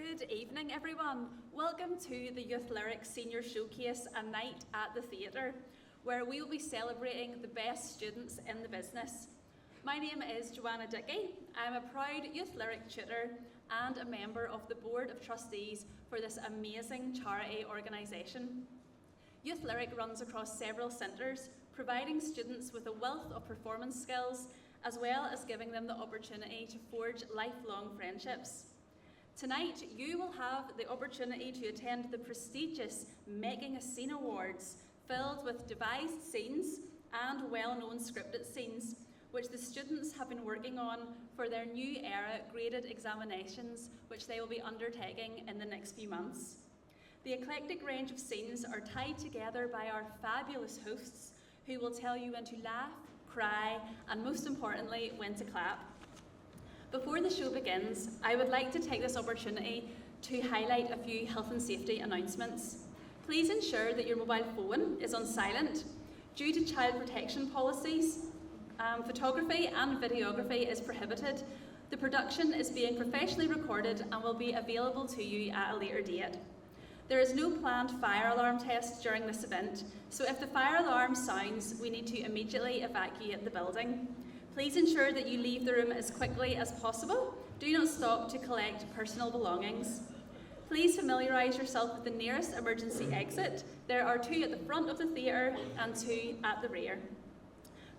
Good evening, everyone. Welcome to the Youth Lyric Senior Showcase, a night at the theatre, where we will be celebrating the best students in the business. My name is Joanna Dickey. I'm a proud Youth Lyric tutor and a member of the Board of Trustees for this amazing charity organisation. Youth Lyric runs across several centres, providing students with a wealth of performance skills, as well as giving them the opportunity to forge lifelong friendships. Tonight, you will have the opportunity to attend the prestigious Making a Scene Awards, filled with devised scenes and well-known scripted scenes, which the students have been working on for their new era graded examinations, which they will be undertaking in the next few months. The eclectic range of scenes are tied together by our fabulous hosts, who will tell you when to laugh, cry, and most importantly, when to clap. Before the show begins, I would like to take this opportunity to highlight a few health and safety announcements. Please ensure that your mobile phone is on silent. Due to child protection policies, photography and videography is prohibited. The production is being professionally recorded and will be available to you at a later date. There is no planned fire alarm test during this event, so if the fire alarm sounds, we need to immediately evacuate the building. Please ensure that you leave the room as quickly as possible. Do not stop to collect personal belongings. Please familiarise yourself with the nearest emergency exit. There are 2 at the front of the theatre and 2 at the rear.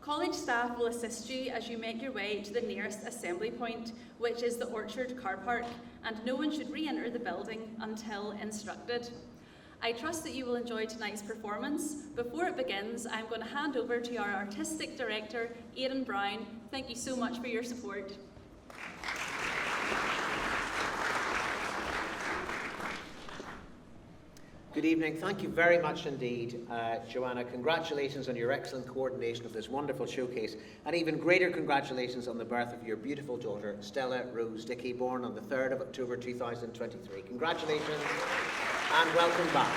College staff will assist you as you make your way to the nearest assembly point, which is the Orchard car park, and no one should re-enter the building until instructed. I trust that you will enjoy tonight's performance. Before it begins, I'm going to hand over to our Artistic Director, Aidan Brown. Thank you so much for your support. Good evening. Thank you very much indeed, Joanna. Congratulations on your excellent coordination of this wonderful showcase, and even greater congratulations on the birth of your beautiful daughter, Stella Rose Dickey, born on the 3rd of October 2023. Congratulations and welcome back.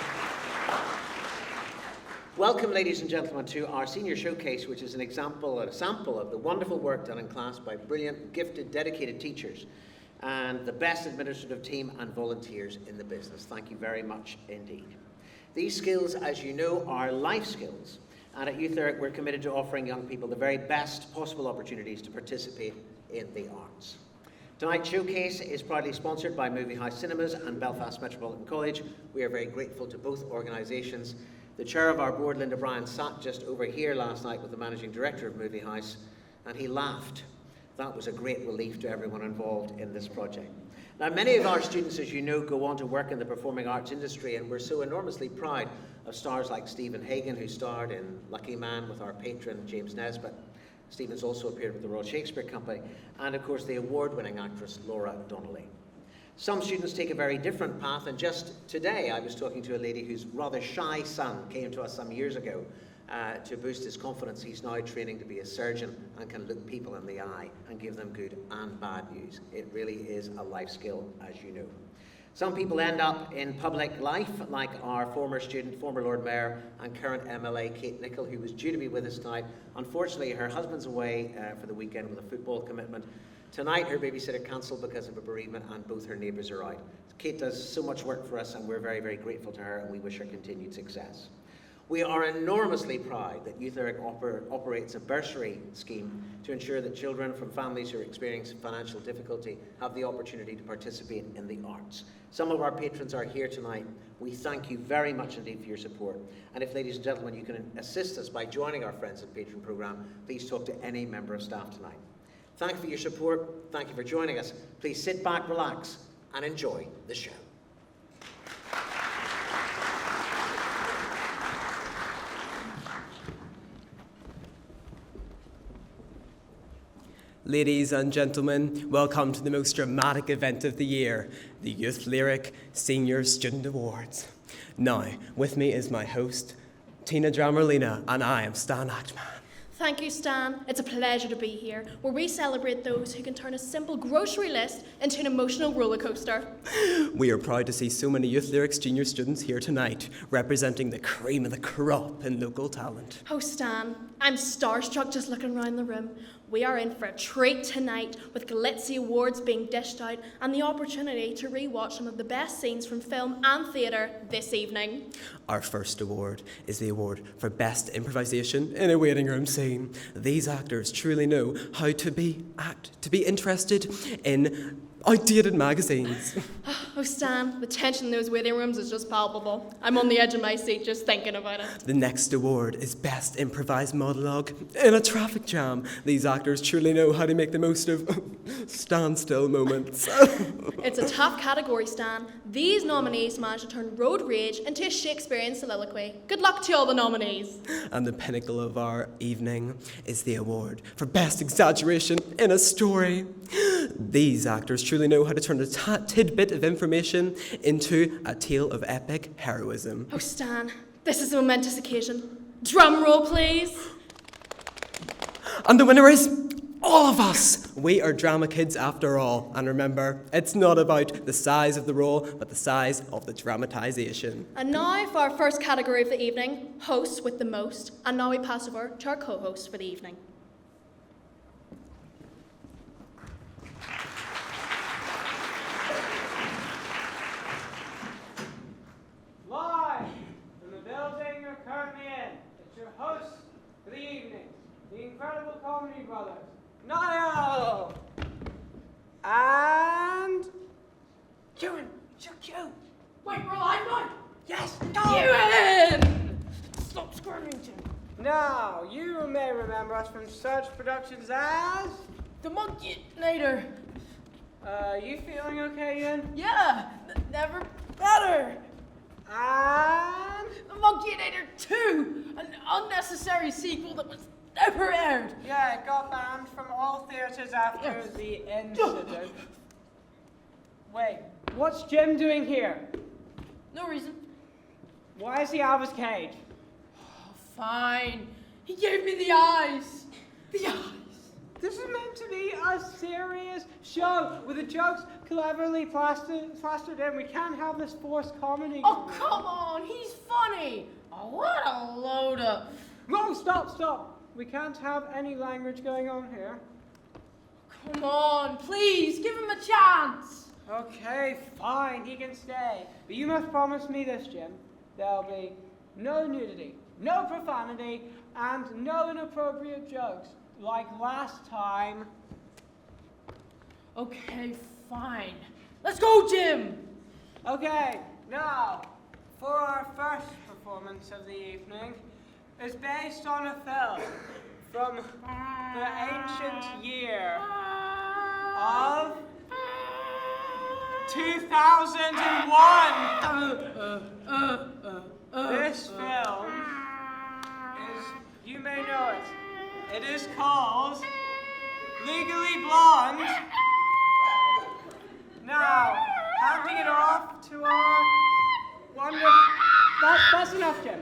Welcome, ladies and gentlemen, to our senior showcase, which is a sample of the wonderful work done in class by brilliant, gifted, dedicated teachers and the best administrative team and volunteers in the business. Thank you very much indeed. These skills, as you know, are life skills, and at Youth Lyric we're committed to offering young people the very best possible opportunities to participate in the arts. Tonight's showcase is proudly sponsored by Movie House Cinemas and Belfast Metropolitan College. We are very grateful to both organisations. The chair of our board, Linda Bryan, sat just over here last night with the managing director of Movie House, and he laughed. That was a great relief to everyone involved in this project. Now, many of our students, as you know, go on to work in the performing arts industry, and we're so enormously proud of stars like Stephen Hagan, who starred in Lucky Man with our patron, James Nesbitt. Stephen's also appeared with the Royal Shakespeare Company, and of course the award-winning actress Laura Donnelly. Some students take a very different path, and just today I was talking to a lady whose rather shy son came to us some years ago to boost his confidence. He's now training to be a surgeon and can look people in the eye and give them good and bad news. It really is a life skill, as you know. Some people end up in public life, like our former student, former Lord Mayor and current MLA Kate Nicholl, who was due to be with us tonight. Unfortunately, her husband's away for the weekend with a football commitment. Tonight, her babysitter cancelled because of a bereavement, and both her neighbours are out. Kate does so much work for us, and we're very, very grateful to her, and we wish her continued success. We are enormously proud that Youth Lyric operates a bursary scheme to ensure that children from families who are experiencing financial difficulty have the opportunity to participate in the arts. Some of our patrons are here tonight. We thank you very much indeed for your support. And if, ladies and gentlemen, you can assist us by joining our Friends and Patron programme, please talk to any member of staff tonight. Thank you for your support. Thank you for joining us. Please sit back, relax, and enjoy the show. Ladies and gentlemen, welcome to the most dramatic event of the year, the Youth Lyric Senior Student Awards. Now, with me is my host, Tina Dramerlina, and I am Stan Achman. Thank you, Stan. It's a pleasure to be here, where we celebrate those who can turn a simple grocery list into an emotional roller coaster. We are proud to see so many Youth Lyrics junior students here tonight, representing the cream of the crop in local talent. Oh, Stan, I'm starstruck just looking around the room. We are in for a treat tonight with glitzy awards being dished out and the opportunity to rewatch some of the best scenes from film and theatre this evening. Our first award is the award for Best Improvisation in a Waiting Room Scene. These actors truly know how to be interested in outdated magazines. Oh, Stan, the tension in those waiting rooms is just palpable. I'm on the edge of my seat just thinking about it. The next award is Best Improvised Monologue in a Traffic Jam. These actors truly know how to make the most of standstill moments. It's a tough category, Stan. These nominees managed to turn road rage into a Shakespearean soliloquy. Good luck to all the nominees. And the pinnacle of our evening is the award for Best Exaggeration in a Story. These actors truly know how to turn a tidbit of information into a tale of epic heroism. Oh, Stan, this is a momentous occasion. Drum roll, please. And the winner is all of us. We are drama kids after all. And remember, it's not about the size of the role, but the size of the dramatisation. And now for our first category of the evening, hosts with the most. And now we pass over to our co-host for the evening. Live from the building you're currently in, it's your host for the evening, the incredible comedy brothers, Niall and Ewan. It's your cue. Wait, we're alive now? Yes, Ewan! Stop squirming, Jim. Now, you may remember us from such productions as. The Monkey Nader. You feeling okay, Ewan? Yeah, never better. And. The Monkey Nader 2, an unnecessary sequel that was never aired. Yeah, it got banned from all theatres after Yes. the incident. Wait, what's Jim doing here? No reason. Why is he out of his cage? Fine. He gave me the eyes. The eyes. This is meant to be a serious show with the jokes cleverly plastered in. We can't have this forced comedy. Oh, come on. He's funny. Oh, what a load of... No, stop. We can't have any language going on here. Come on, please, give him a chance. Okay, fine, he can stay. But you must promise me this, Jim. There'll be no nudity, no profanity, and no inappropriate jokes. Like last time. Okay, fine. Let's go, Jim. Okay, now, for our first performance of the evening, it's based on a film from the ancient year of 2001. This film is, you may know it, it is called Legally Blonde. Now, handing it off to our wonderful... That's enough, Jim.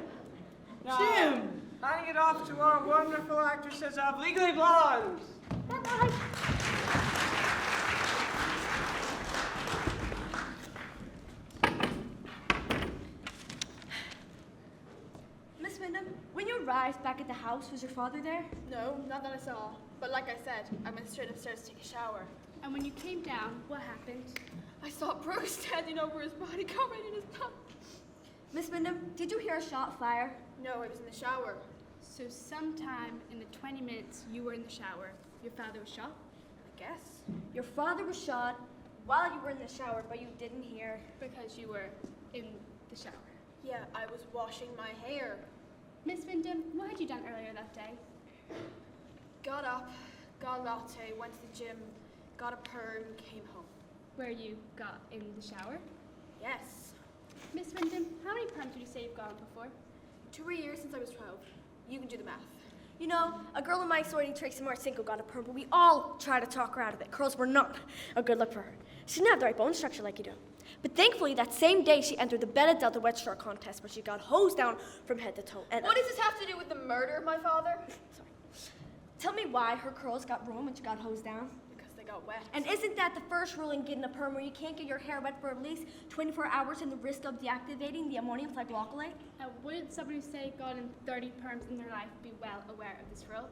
Now, Jim! handing it off to our wonderful actresses of Legally Blonde. Miss Wyndham, when you arrived back at the house, was your father there? No, not that I saw. But like I said, I went straight upstairs to take a shower. And when you came down, what happened? I saw Bruce standing over his body covered in his blood. Miss Wyndham, did you hear a shot fire? No, I was in the shower. So sometime in the 20 minutes you were in the shower, your father was shot? I guess. Your father was shot while you were in the shower, but you didn't hear. Because you were in the shower. Yeah, I was washing my hair. Miss Wyndham, what had you done earlier that day? Got up, got a latte, went to the gym, got a perm, came home. Where you got in the shower? Yes. Miss Wyndham, how many perms would you say you've gone before? 2 years since I was 12. You can do the math. You know, a girl in my sorority, Tracy Marcinko, got a perm, but we all tried to talk her out of it. Curls were not a good look for her. She didn't have the right bone structure like you do. But thankfully, that same day, she entered the Beta Delta Wedge Star contest, where she got hosed down from head to toe. And What does this have to do with the murder of my father? Sorry. Tell me why her curls got ruined when she got hosed down. Because they got wet. And isn't that the first rule in getting a perm, where you can't get your hair wet for at least 24 hours and the risk of deactivating the ammonium glycolate? Wouldn't somebody who say gotten 30 perms in their life be well aware of this rule?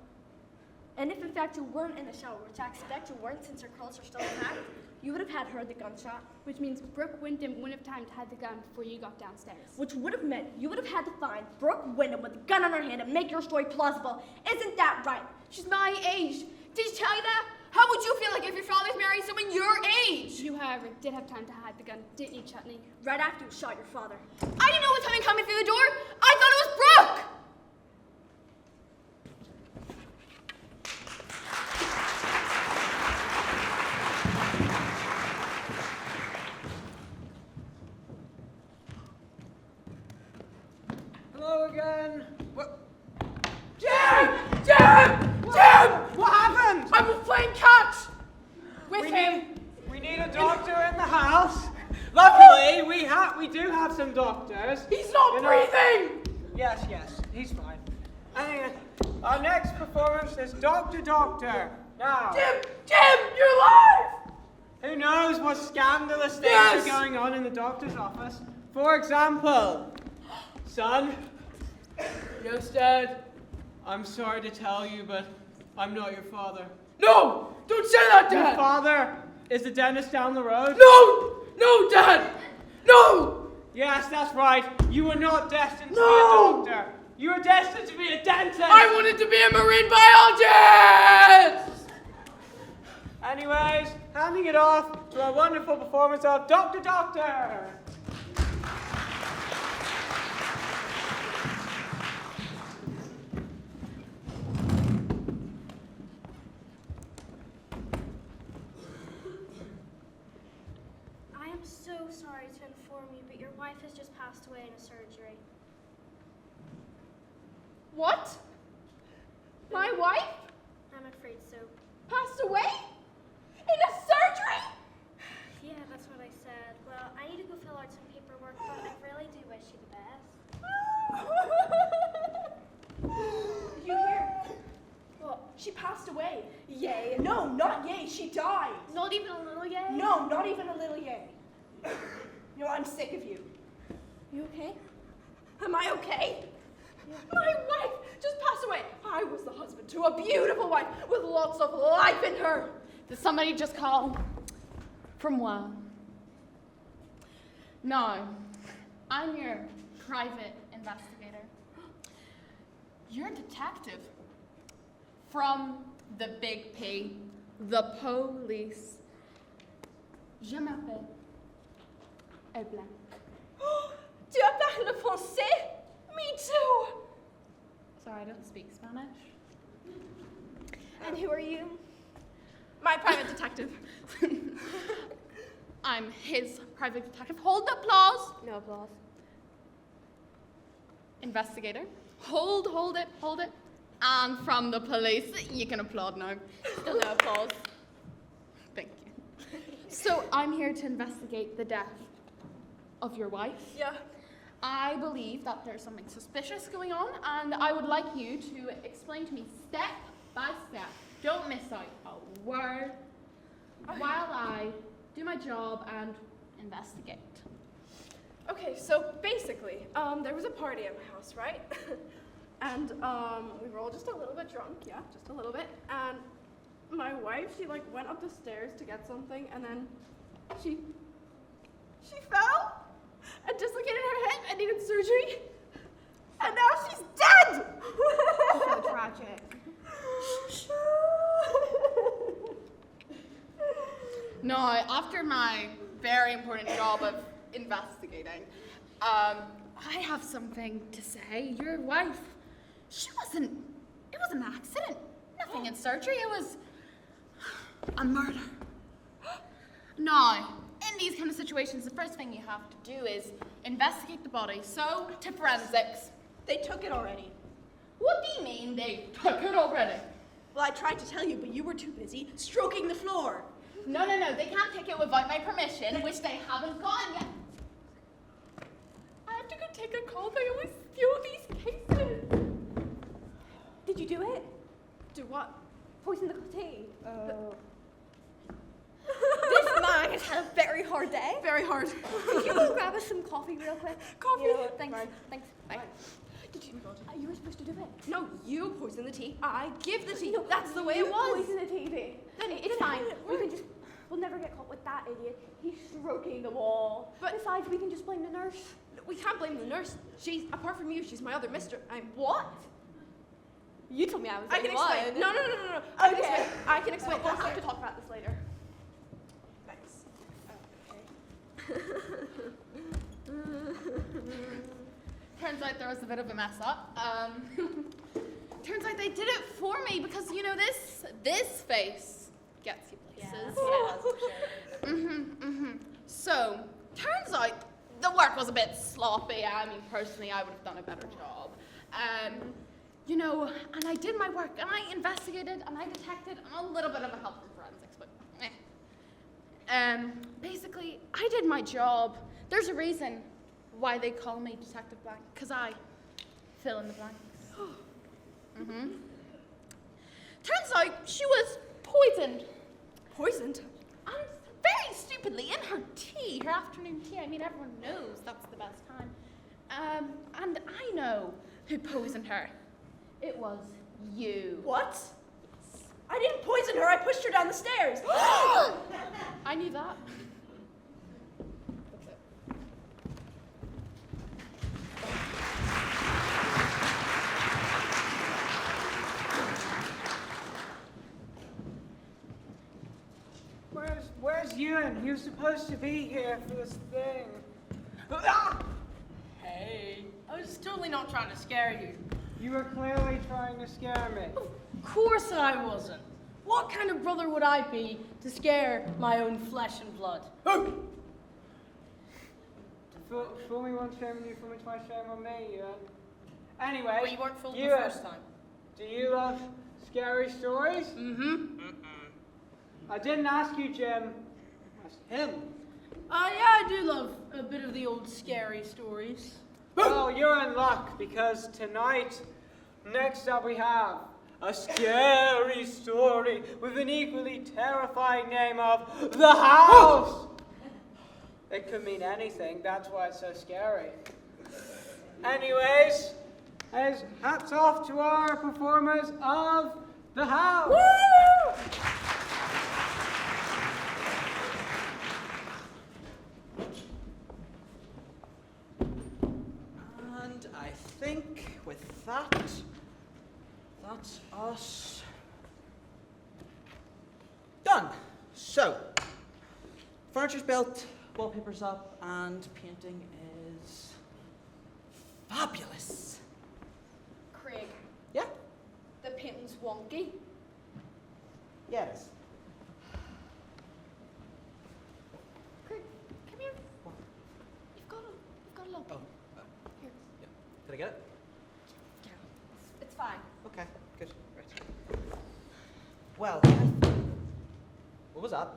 And if in fact you weren't in the shower, which I expect you weren't since your curls are still intact, you would have had heard the gunshot. Which means Brooke Wyndham wouldn't have time to hide the gun before you got downstairs. Which would have meant you would have had to find Brooke Wyndham with a gun in her hand and make your story plausible. Isn't that right? She's my age. Did she tell you that? How would you feel like if your father's married someone your age? You, however, did have time to hide the gun, didn't you, Chutney? Right after you shot your father. I didn't know what time coming through the door. I thought it was Brooke. Hello again. What? Jim! What happened? I was playing catch with him. We need a doctor in the house. Luckily, we do have some doctors. He's not You know- breathing. Yes, he's fine. Anyway, our next performance is Doctor Doctor. Now, Jim, you're alive. who knows what scandalous things Yes! are going on in the doctor's office? For example, son. Yes, Dad. I'm sorry to tell you, but I'm not your father. No, don't say that, Your Dad. father is the dentist down the road. No, Dad. No. Yes, that's right. You were not destined to No. be a doctor. You were destined to be a dentist. I wanted to be a marine biologist. Anyways, handing it off to a wonderful performance of Doctor Doctor. I am so sorry to inform you, but your wife has just passed away in a surgery. What? My wife I'm afraid so. passed away in a surgery? Yeah, that's what I said. Well, I need to go fill out some paperwork, but I really do wish you the best. Did you hear? Well, she passed away. Yay. No, not yay. She died. Not even a little yet? No, not even a little yay. You know, I'm sick of you. You okay? Am I okay? My wife just passed away. I was the husband to a beautiful wife with lots of life in her. Did somebody just call from where? No, I'm your private investigator. You're a detective from the Big P, the police. Je m'appelle Blanc. Tu parles français? Me too. Sorry, I don't speak Spanish. And who are you? My private detective. I'm his private detective. Hold the applause. No applause. Investigator. Hold it. And from the police, you can applaud now. Still no applause. Thank you. So I'm here to investigate the death of your wife. Yeah. I believe that there's something suspicious going on, and I would like you to explain to me step by step. Don't miss out a word while I do my job and investigate. Okay, so basically, there was a party at my house, right? And we were all just a little bit drunk, yeah, just a little bit. And my wife, she like went up the stairs to get something, and then she fell and dislocated her head and needed surgery. And now she's dead. So tragic. No, after my very important job of investigating, I have something to say. Your wife, it was an accident. Nothing in surgery, it was a murder. Now, in these kind of situations, the first thing you have to do is investigate the body. So, to forensics. They took it already. What do you mean they took it already? Well, I tried to tell you, but you were too busy stroking the floor. No, they can't take it without my permission, which they haven't gotten yet. I have to go take a call. They always steal these cases. Did you do it? Do what? Poison the tea. This man has had a very hard day. Very hard. Could you go grab us some coffee real quick? Coffee? You know what, thanks. Thanks. Bye. Did you? You were supposed to do it. No, you poison the tea. I give the tea. That's the way it was. Poison the TV. Then It's fine. We'll never get caught with that idiot. He's stroking the wall. But- Besides, we can just blame the nurse. We can't blame the nurse. She's, apart from you, she's my other mistress. What? You told me I was I can lying. explain. No. Okay. I can explain. We'll have to talk about this later. Turns out there was a bit of a mess up. Turns out they did it for me because, you know, this face gets you places. So, turns out the work was a bit sloppy. I mean, personally, I would have done a better job. You know, and I did my work, and I investigated, and I detected, and a little bit of a help from forensics, but basically, I did my job. There's a reason why they call me Detective Blank, because I fill in the blanks. Turns out she was poisoned. Poisoned? And very stupidly in her tea, her afternoon tea. I mean, everyone knows that's the best time. And I know who poisoned her. It was you. What? I didn't poison her. I pushed her down the stairs. I knew that. That's it. Where's Ewan? He was supposed to be here for this thing. Ah! Hey, I was totally not trying to scare you. You were clearly trying to scare me. Of course I wasn't. What kind of brother would I be to scare my own flesh and blood? Fool me once, shame on you. Fool me twice, shame on me, Ewan. Anyway, Well, you weren't fooled the Ewan, first time. do you love scary stories? Mm-hmm. I didn't ask you, Jim. I asked him. Yeah, I do love a bit of the old scary stories. Well, you're in luck because tonight, next up we have a scary story with an equally terrifying name of The House. It could mean anything, that's why it's so scary. Anyways, as hats off to our performers of The House. And I think with that, that's us done. So, furniture's built, wallpaper's up, and painting is fabulous. Craig, Yeah? the painting's wonky. Yeah, it is. Craig, come here. What? You've got a lump. Oh, Here. yeah. Did I get it? Yeah. It's fine. Okay, good. Right. Well, what was that?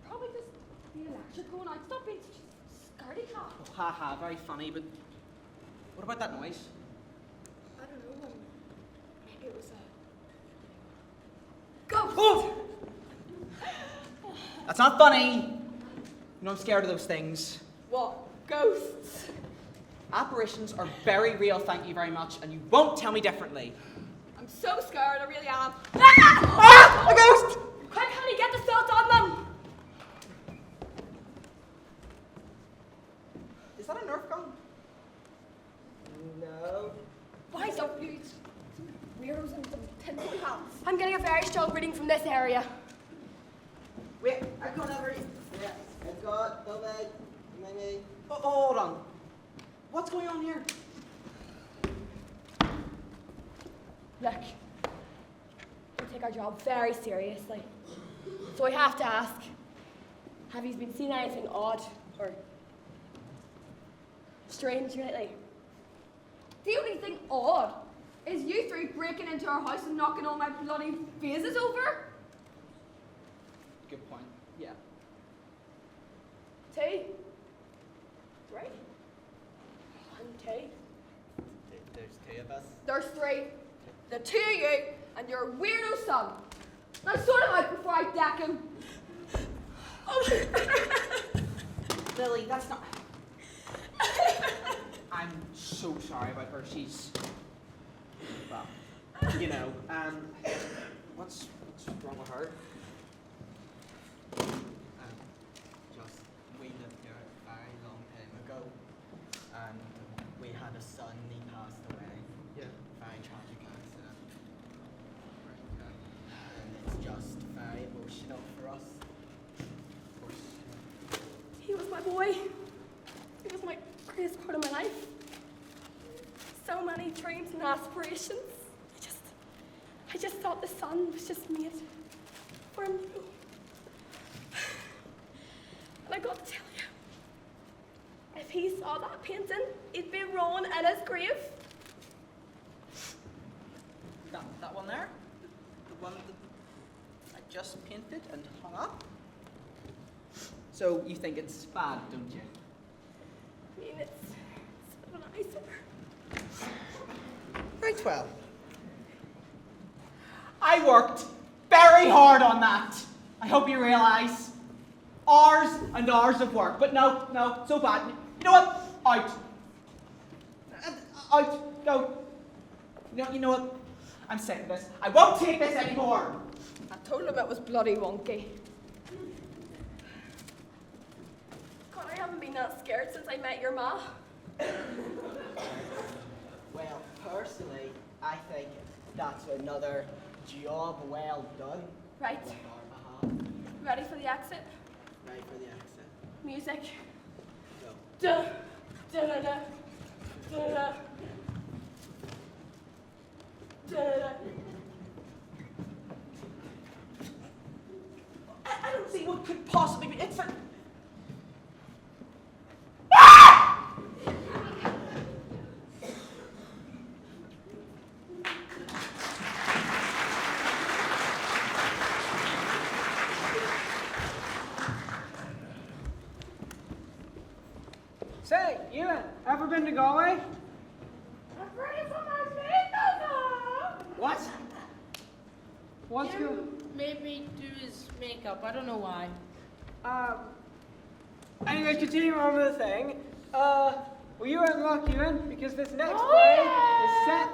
Probably just the electric going out. Stop being such a scaredy cat. Oh, haha, very funny, but what about that noise? I don't know. Maybe it was a ghost. Oh! That's not funny. You know I'm scared of those things. What? Ghosts? Apparitions are very real, thank you very much, and you won't tell me differently. I'm so scared. I really am. Ah! A ghost! Quick, honey, get the salt on them. Is that a Nerf gun? No. Why don't you? Some weirdos in some tinfoil hats. I'm getting a very strong reading from this area. Wait, I've got everything. Yeah, I've got the leg, maybe. Oh, hold on. What's going on here? Look, we take our job very seriously. So I have to ask, have you been seeing anything odd or strange lately? The only thing odd is you three breaking into our house and knocking all my bloody vases over. Good point. Yeah. Two. Three. One, two. There's two of us. There's three. The two of you and your weirdo son. Now sort him out before I deck him. Lily, that's not. I'm so so sorry about her. She's, well, you know, what's wrong with her? Just, we lived here a very long time ago, and we had a son, and he passed away. Yeah. Very tragic accident. And it's just very emotional for us. He was my boy. He was my greatest part of my life. So many dreams and aspirations. I just thought the sun was just made for him. And I got to tell you, if he saw that painting, he'd be rolling in his grave. That one there? The one that I just painted and hung up? So you think it's bad, don't you? I mean, it's an eyesore. Right, well. I worked very hard on that. I hope you realise. Hours and hours of work. But no, so bad. You know what? Out. Out. Go. You know what? I'm sick of this. I won't take this anymore. I told him it was bloody wonky. God, I haven't been that scared since I met your ma. Well, personally, I think that's another job well done. Right. On our behalf. Ready for the exit? Right for the exit. Music. Go. Da, da, da, da, da, da, da, da. I don't see what could possibly be. It's a. Say, Ewan, ever been to Galway? What? What's going? Maybe do his makeup. I don't know why. Anyways, continuing on with the thing. Well, you were in luck, Ewan, because this next play is set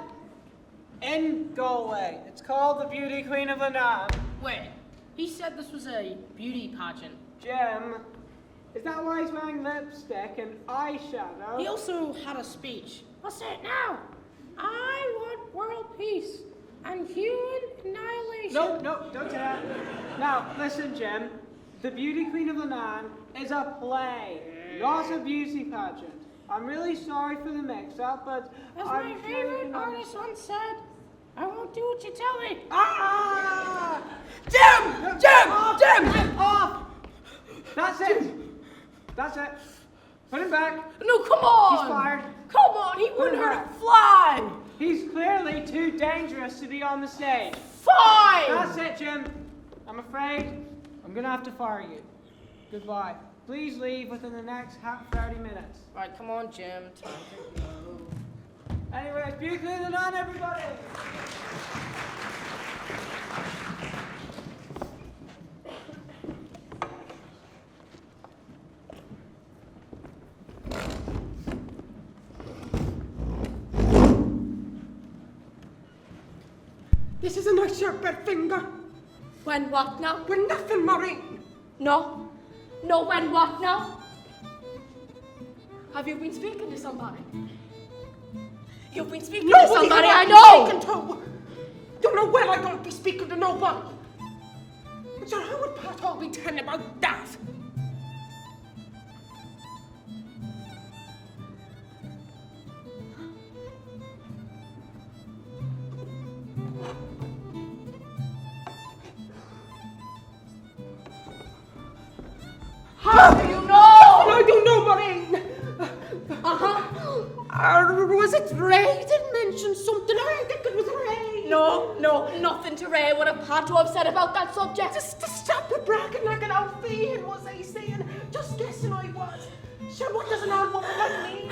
in Galway. It's called The Beauty Queen of Lanark. Wait, he said this was a beauty pageant. Jim, is that why he's wearing lipstick and eyeshadow? He also had a speech. I'll say it now. I want world peace and human annihilation. No, don't say that. Now, listen, Jim. The Beauty Queen of Lanark is a play, not a beauty pageant. I'm really sorry for the mix-up, but As I'm my sure favorite you can artist once said, I won't do what you tell me. Ah! Jim! Off! That's it. Put him back. No, come on. He's fired. Come on, he wouldn't Put him hurt a back. fly. He's clearly too dangerous to be on the stage. Fine. That's it, Jim. I'm afraid I'm gonna have to fire you. Goodbye. Please leave within the next 30 minutes. Right, come on, Jim. Time to go. Anyways, Beauty Queen of Lanark, everybody. This is a nice sharp bed finger. When what now? When nothing, Maureen. No. No, when what now? Have you been speaking to somebody? You've been speaking to Nobody somebody have I been know! speaking to. You know well I don't be speaking to nobody. So how would Pat all be telling about that? How do you know? I don't know, Maureen. Was it Ray that mentioned something? I think it was Ray. No, nothing to Ray would have had to have said about that subject. Just to stop it bragging like an outfie, and was I saying? Just guessing I was. Sure, what does an old woman like me?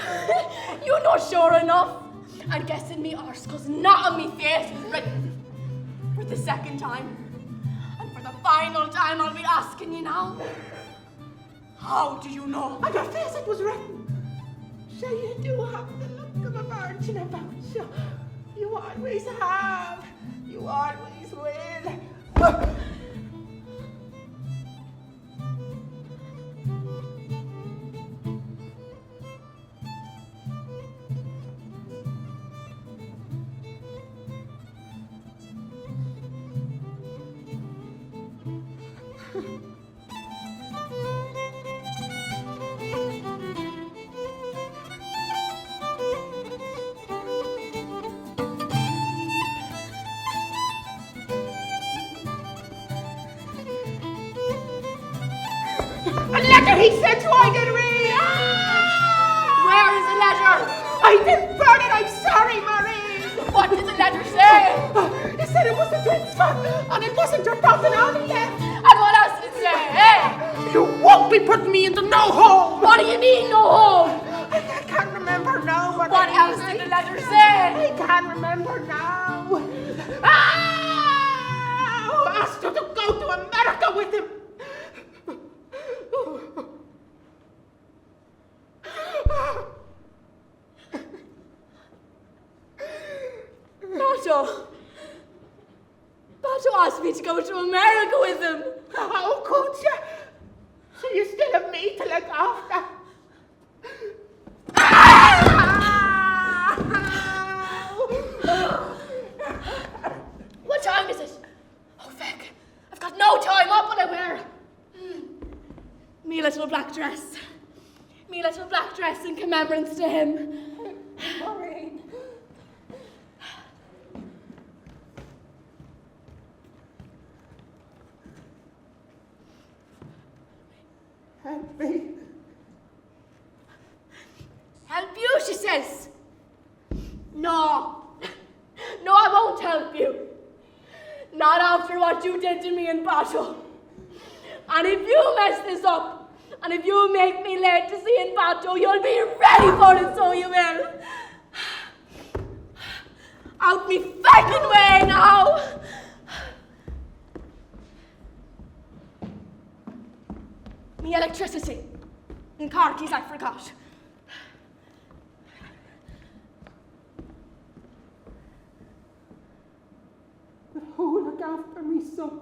You know sure enough. And guessing me arse, cause not on me face is written. For the second time. And for the final time I'll be asking you now. How do you know? On your face it was written. So you do have the look of a virgin about you. You always have. You always will. A letter he sent to I did read! Where is the letter? I didn't burn it, I'm sorry, Marie! What did the letter say? He said it was a transfer, and it wasn't your button out yet! And what else did it say? Hey! You won't be putting me into no hole! What do you mean, no home? I can't remember now, Marie! What else did the letter say? I can't remember now! Asked her to go to America with him! Bato asked me to go to America with him. How could you? So you still have me to look after. What time is it? Oh, feck. I've got no time. What will I wear? Me little black dress. Me little black dress in commemorance to him. Maureen. Help me. Help you, she says. No. No, I won't help you. Not after what you did to me in battle. And if you mess this up, and if you make me late to see in battle, you'll be ready for it, so you will. Out me fucking way now. Me electricity. And car keys I forgot. But who will look after me, son?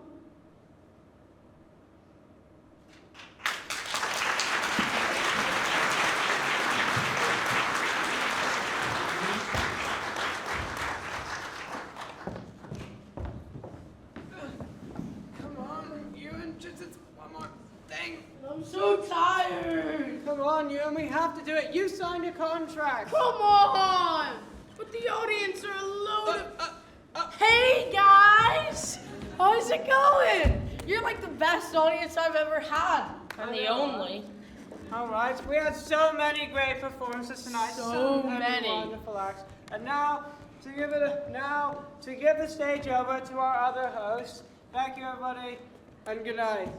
I'm so tired. Come on, Ewan, we have to do it. You signed a contract. Come on! But the audience are a load of... Hey, guys! How's it going? You're like the best audience I've ever had. And the only. All right, we had so many great performances tonight. So many. Wonderful acts. And now, to give the stage over to our other host. Thank you, everybody, and good night.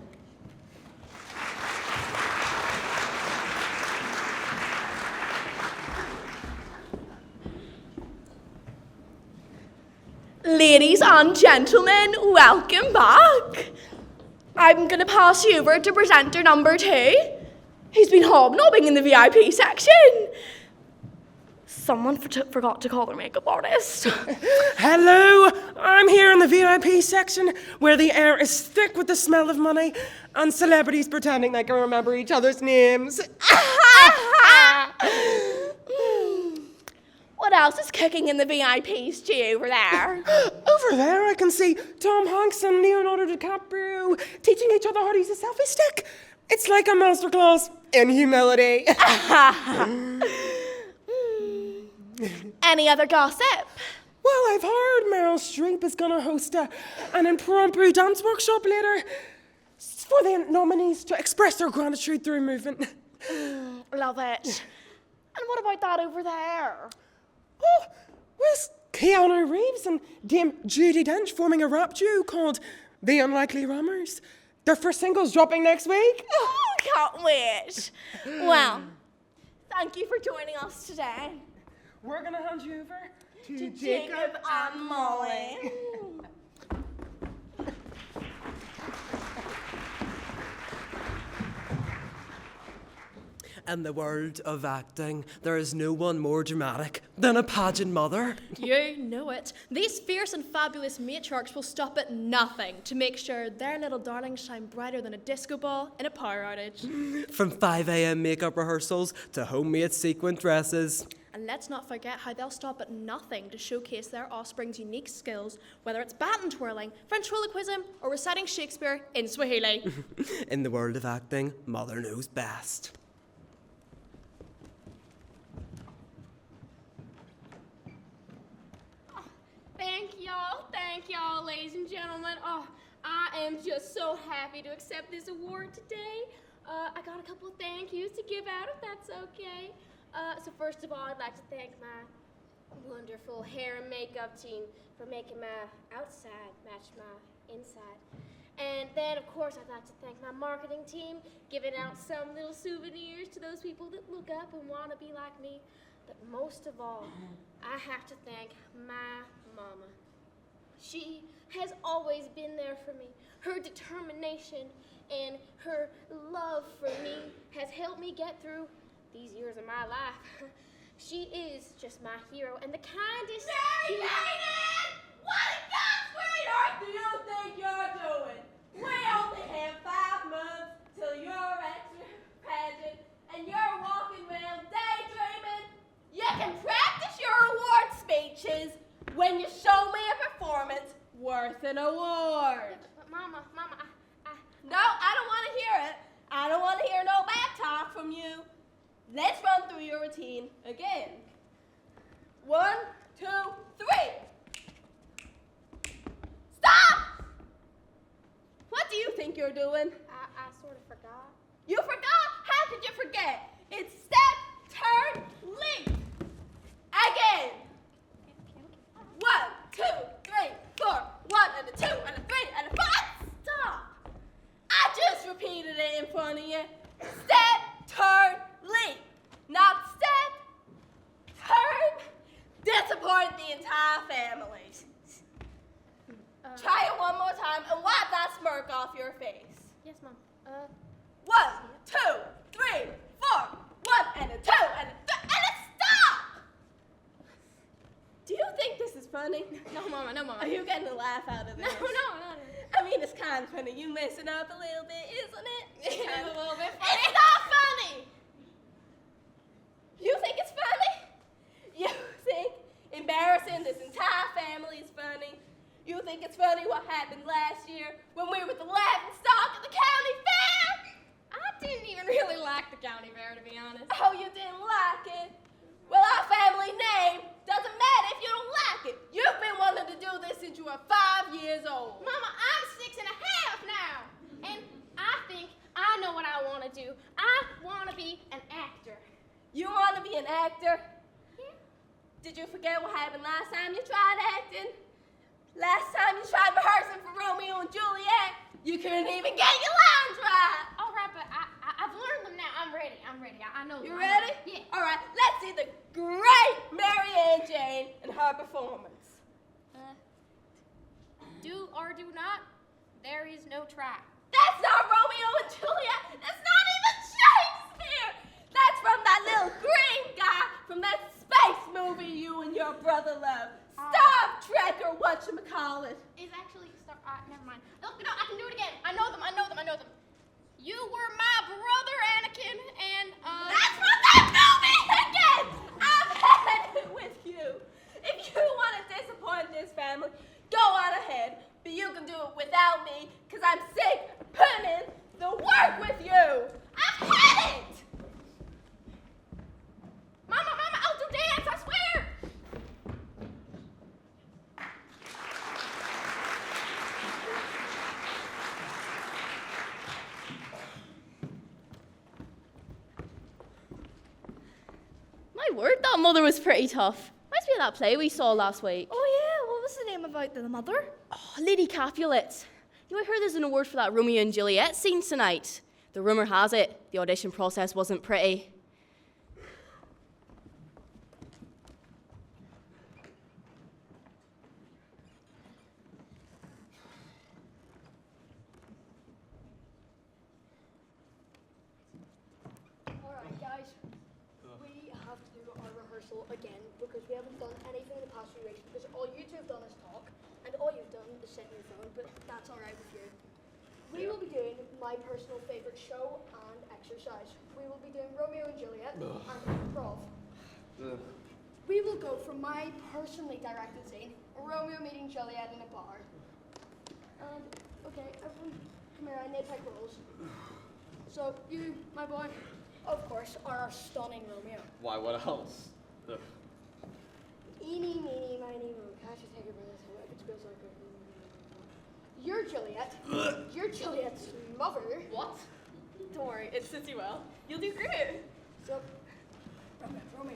Ladies and gentlemen, welcome back. I'm going to pass you over to presenter number 2. He's been hobnobbing in the VIP section. Someone forgot to call their makeup artist. Hello, I'm here in the VIP section where the air is thick with the smell of money and celebrities pretending they can remember each other's names. What else is cooking in the VIP stew over there? Over there I can see Tom Hanks and Leonardo DiCaprio teaching each other how to use a selfie stick. It's like a masterclass in humility. Any other gossip? Well, I've heard Meryl Streep is going to host an impromptu dance workshop later for the nominees to express their gratitude through movement. Love it. And what about that over there? Oh, was Keanu Reeves and Dame Judi Dench forming a rap duo called The Unlikely Rammers. Their first single's dropping next week. Oh, can't wait. Well, thank you for joining us today. We're going to hand you over To Jacob and Molly. In the world of acting, there is no one more dramatic than a pageant mother. You know it. These fierce and fabulous matriarchs will stop at nothing to make sure their little darlings shine brighter than a disco ball in a power outage. From 5 a.m. makeup rehearsals to homemade sequin dresses. And let's not forget how they'll stop at nothing to showcase their offspring's unique skills, whether it's baton twirling, ventriloquism, or reciting Shakespeare in Swahili. In the world of acting, mother knows best. Thank y'all, ladies and gentlemen. Oh, I am just so happy to accept this award today. I got a couple of thank yous to give out, if that's okay. So first of all, I'd like to thank my wonderful hair and makeup team for making my outside match my inside. And then, of course, I'd like to thank my marketing team, giving out some little souvenirs to those people that look up and want to be like me. But most of all, I have to thank my mama. She has always been there for me. Her determination and her love for me has helped me get through these years of my life. She is just my hero and the kindest. Mary Jane! What in God's sweetheart do you think you're doing? We only have 5 months till your extra pageant, and you're walking around daydreaming. You can practice your award speeches when you show me a performance worth an award. But Mama, No, I don't want to hear it. I don't want to hear no back talk from you. Let's run through your routine again. 1, 2, 3. Stop! What do you think you're doing? I sort of forgot. You forgot? How could you forget? It's step, turn, leap. Again. 1, 2, 3, 4. 1 and a 2 and a 3 and a 5. Stop! I just repeated it in front of you. Step, turn, leap. Not step, turn. Disappoint the entire family. Try it one more time and wipe that smirk off your face. Yes, Mom. 1, 2, 3, 4. 1 and a 2 and a 3 and a stop! Do you think this is funny? No, Mama, no, Mama. Are you getting a laugh out of this? No. I mean, it's kind of funny. You messing up a little bit, isn't it? It's a little bit funny. It's not funny! You think it's funny? You think embarrassing this entire family is funny? You think it's funny what happened last year when we were the laughing stock at the county fair? I didn't even really like the county fair, to be honest. Oh, you didn't like it? Well, our family name doesn't matter if you don't like it. You've been wanting to do this since you were 5 years old. Mama, I'm 6 and a half now. And I think I know what I want to do. I want to be an actor. You want to be an actor? Yeah. Did you forget what happened last time you tried acting? Last time you tried rehearsing for Romeo and Juliet, you couldn't even get your lines right. All right, but I've learned them now. I'm ready. I know them. You ready? Yeah. All right, let's see the great Mary Ann Jane and her performance. Do or do not, there is no try. That's not Romeo and Juliet. That's not even Shakespeare. That's from that little green guy from that space movie you and your brother love. Star Trek or whatchamacallit. Is actually never mind. No, I can do it again. I know them. You were my brother, Anakin, and That's from that movie again. I've had it with you. If you want to disappoint this family, go on ahead. But you can do it without me, because I'm sick of putting in the work with you. I've had it. Mama, I'll do dance, I swear. My word, that mother was pretty tough. Reminds me of that play we saw last week. Oh yeah, what was the name about the mother? Oh, Lady Capulet. You know, I heard there's an award for that Romeo and Juliet scene tonight. The rumour has it the audition process wasn't pretty. Alright guys, rehearsal again because we haven't done anything in the past few weeks because all you two have done is talk and all you've done is sit on your phone, but that's alright with you. We will be doing my personal favourite show and exercise. We will be doing Romeo and Juliet and improv. We will go from my personally directed scene, Romeo meeting Juliet in a bar. Okay, everyone, come here, I need to take roles. So, you, my boy, of course, are our stunning Romeo. Why, what else? Ugh. Eeny, meeny, miny, moe. Can't you take a breath? It feels like a... You're Juliet. You're Juliet's mother. What? Don't worry, it sits you well. You'll do great. So, Romeo.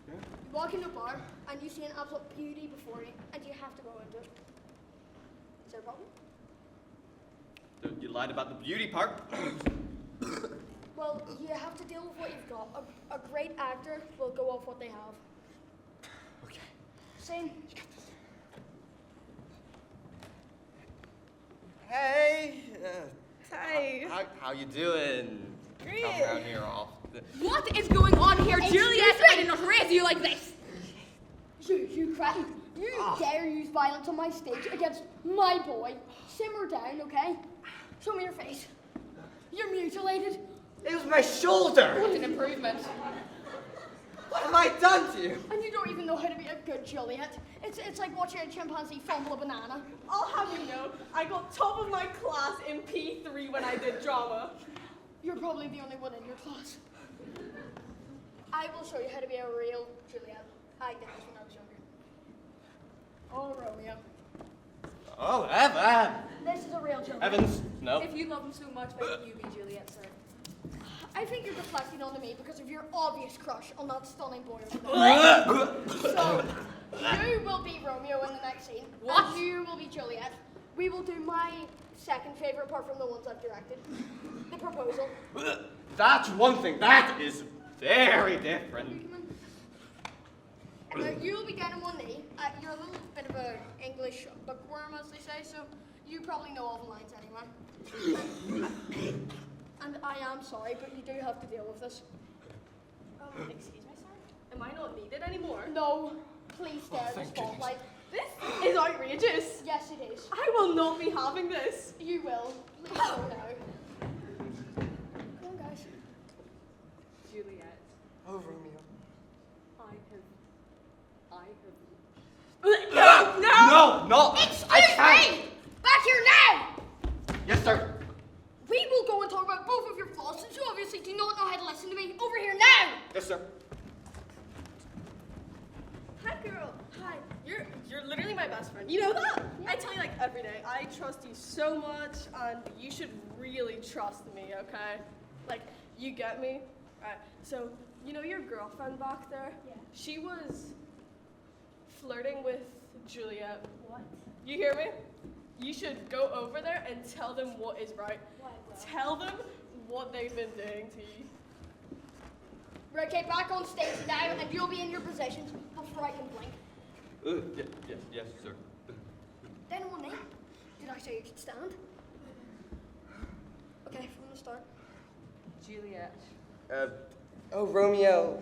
You walk in a bar and you see an absolute beauty before you and you have to go into it. Is there a problem? You lied about the beauty part. Well, you have to deal with what you've got. A great actor will go off what they have. Okay. Same. Hey. Hi. How you doing? Great. Come around here all. What is going on here, Excuse Juliet? me? I did not raise you like this. You cry. You dare use violence on my stage against my boy. Simmer down, okay? Show me your face. You're mutilated. It was my shoulder. What an improvement. What have I done to you? And you don't even know how to be a good Juliet. It's like watching a chimpanzee fumble a banana. I'll have you know, I got top of my class in P3 when I did drama. You're probably the only one in your class. I will show you how to be a real Juliet. I did this when I was younger. Oh, Romeo. Oh, Evan. This is a real Juliet. Evans. No. If you love him so much, why don't you be Juliet, sir? I think you're deflecting onto me because of your obvious crush on that stunning boy over there. So, you will be Romeo in the next scene. What? And you will be Juliet. We will do my second favourite apart from the ones I've directed. The proposal. That's one thing. That is very different. You will be down on one knee. You're a little bit of an English bookworm, as they say, so you probably know all the lines anyway. And I am sorry, but you do have to deal with this. Excuse me, sir? Am I not needed anymore? No, please stare at the spotlight. This is outrageous. Yes, it is. I will not be having this. You will. Please go now. Come on, guys. Juliet, Oh, Romeo. No! No! Excuse I can't. me! Back here now! Yes, sir. We will go and talk about both of your flaws since you obviously do not know how to listen to me. Over here now! Yes, sir. Hi, girl. Hi. You're literally my best friend. You know that? I tell you like every day. I trust you so much, and you should really trust me, okay? Like, you get me? Alright, so, you know your girlfriend back there? Yeah. She was flirting with Juliet. What? You hear me? You should go over there and tell them what is right. What? Tell them what they've been doing to you. Okay, back on stage now, and you'll be in your positions before I can blink. Yes, sir. Then on one knee. Did I say you could stand? Okay, from the start. Juliet, Oh, Romeo.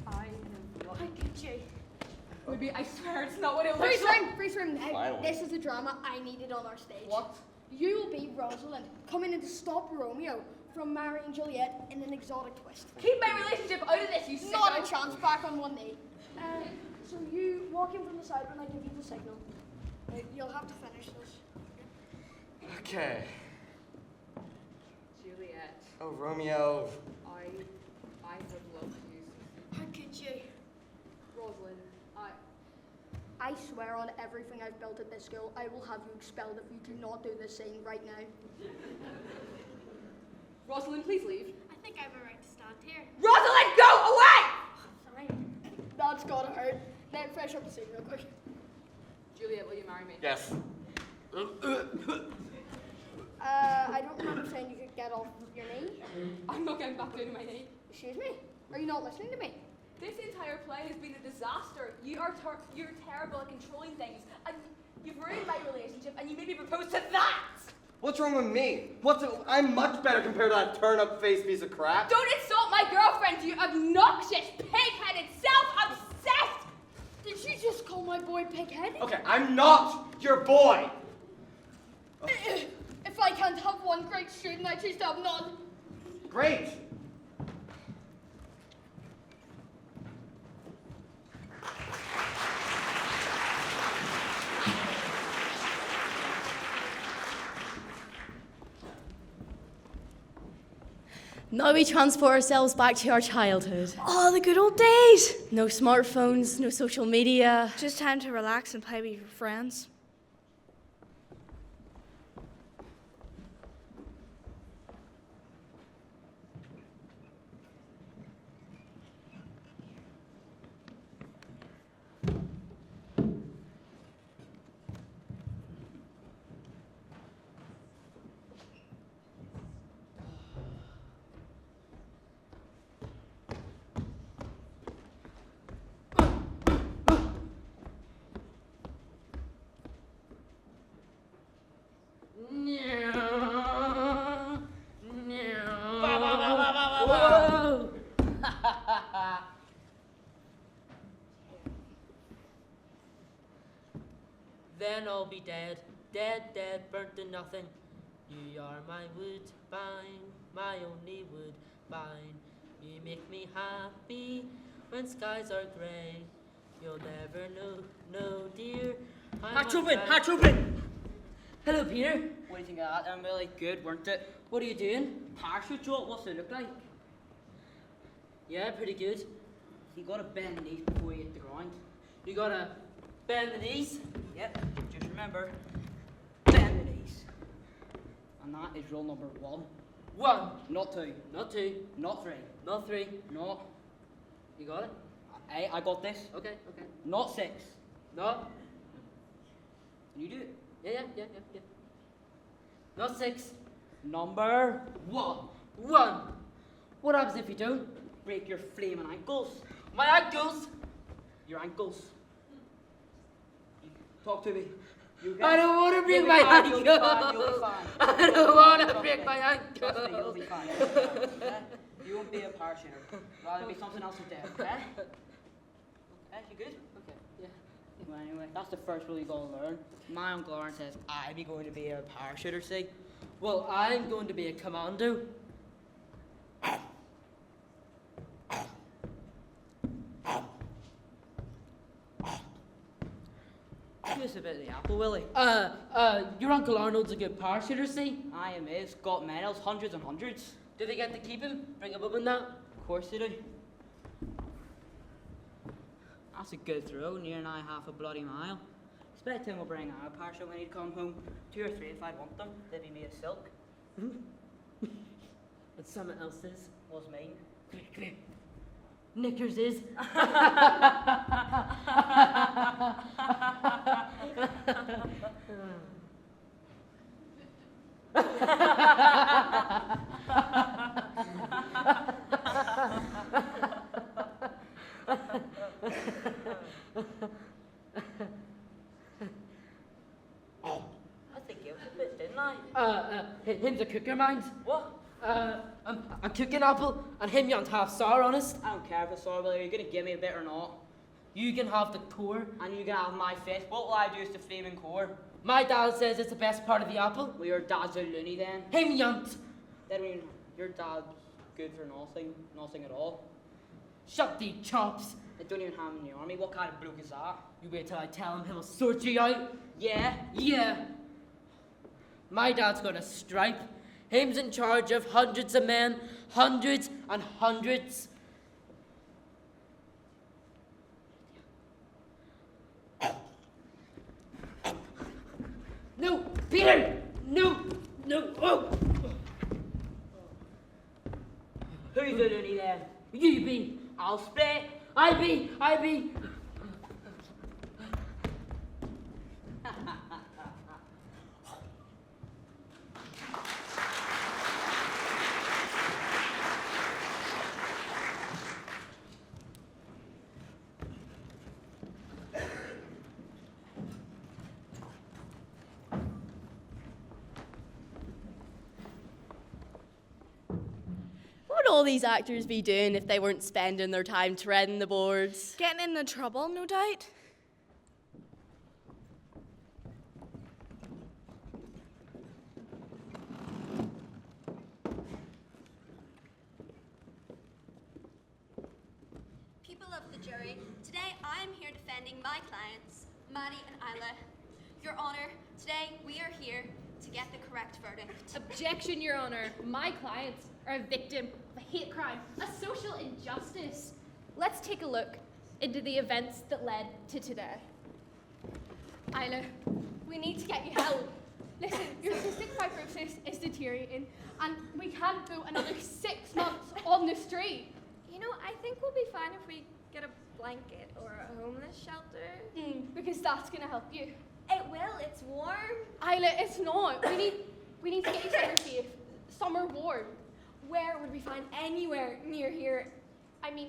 I am How could you? Ruby, I swear it's not what it Freeze looks like. room! Freeze room now. Finally. This is the drama I needed on our stage. What? You will be Rosalind, coming in to stop Romeo from marrying Juliet in an exotic twist. Keep my relationship out of this, you sicko. Not a chance, back on one knee. So you walk in from the side when I give you the signal. You'll have to finish this. Okay. Juliet, Oh, Romeo. I have loved you. How could you? Rosalind, I swear on everything I've built at this school, I will have you expelled if you do not do this scene right now. Rosalind, please leave. I think I have a right to stand here. Rosalind, go away! Sorry. That's gotta hurt. Then fresh up the scene real quick. Juliet, will you marry me? Yes. I don't remember saying you could get off your knee. I'm not getting back down to my knee. Excuse me? Are you not listening to me? This entire play has been a disaster. You're terrible at controlling things, and you've ruined my relationship, and you made me propose to that! What's wrong with me? I'm much better compared to that turn-up-faced piece of crap. Don't insult my girlfriend, you obnoxious, pig-headed, self my boy Pighead. Okay, I'm not your boy. If I can't have one great student, I choose to have none. Great. Now we transport ourselves back to our childhood. Oh, the good old days. No smartphones, no social media. Just time to relax and play with your friends. Then I'll be dead, dead, dead, burnt to nothing. You are my woodbine, my only woodbine. You make me happy when skies are grey. You'll never know, no dear. Hatch open! Hello, Peter. What do you think of that? Them really good, weren't it? What are you doing? Parachute shot, what's it look like? Yeah, pretty good. You gotta bend the knees before you hit the ground. You gotta bend the knees. Yep, just remember, bend the knees. And that is rule number 1. 1. Not 2. Not 2. Not 3. Not 3. Not. You got it? Hey, I got this. Okay, okay. Not 6. No. Can you do it? Yeah. Not 6. Number 1. 1. What happens if you don't? break your flaming ankles. My ankles? Your ankles. Talk to me. I don't want to break my ankles. You'll be fine. You'll be fine. I don't want to break my ankles. Trust me, you'll be fine. You'll be fine. Okay? You won't be a parachuter. Rather be something else instead. Okay? Okay, you good? Okay. Yeah. Well, anyway, that's the first rule you gotta learn. My Uncle Aaron says I'm going to be a parachuter, see? Well, I'm going to be a commando. Give us a bit of the apple, Willie. Your Uncle Arnold's a good parachuter, see? I am is. Got medals, hundreds and hundreds. Do they get to keep him? Bring him up in that? Of course they do. That's a good throw, near nigh half a bloody mile. Expect him will bring out a parachute when he'd come home. 2 or 3 if I'd want them. They'd be made of silk. And someone else's? Was mine. Come here. Knickers is. I think it was a bit, didn't I? Him's a cooker, mind. What? I'm cooking apple, and him yont half sour, honest. I don't care if it's sour, Willie. Are you gonna give me a bit or not? You can have the core. And you can have my fish. What will I do is the flaming core? My dad says it's the best part of the apple. Well, your dad's a loony then. Him yont. Then your dad's good for nothing at all. Shut the chops. They don't even have him in the army. What kind of bloke is that? You wait till I tell him he'll sort you out. Yeah? Yeah. My dad's got a stripe. Him's in charge of hundreds of men, hundreds and hundreds. No, Peter! No! Oh! Who's the loony then? You be. I'll split. I be. What would all these actors be doing if they weren't spending their time treading the boards? Getting into trouble, no doubt. people of the jury, today I am here defending my clients, Maddie and Isla. Your Honor, today we are here to get the correct verdict. Objection, Your Honor. My clients are a victim of a hate crime, a social injustice. Let's take a look into the events that led to today. Isla, we need to get you help. Listen, your cystic fibrosis is deteriorating, and we can't go another 6 months on the street. You know, I think we'll be fine if we get a blanket or a homeless shelter. Because that's gonna help you. It will, it's warm. Isla, it's not. We need to get you somewhere safe, somewhere warm. Where would we find anywhere near here? I mean,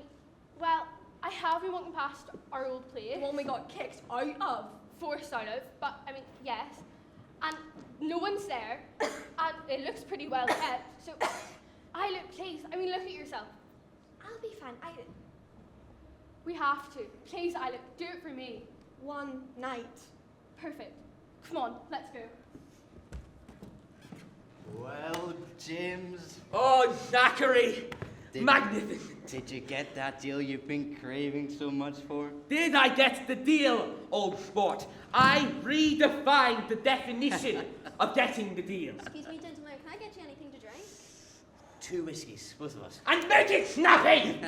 well, I have been walking past our old place. The one we got kicked out of. Forced out of, but I mean, yes. And no one's there, and it looks pretty well kept. So, Isla, please, I mean, look at yourself. I'll be fine. We have to. Please, Isla, do it for me. One night. Perfect. Come on, let's go. Well, James. Oh, Zachary! Magnificent! Did you get that deal you've been craving so much for? Did I get the deal, old sport? I redefined the definition of getting the deal. Excuse me, gentlemen, can I get you anything to drink? 2 whiskeys, both of us. And make it snappy!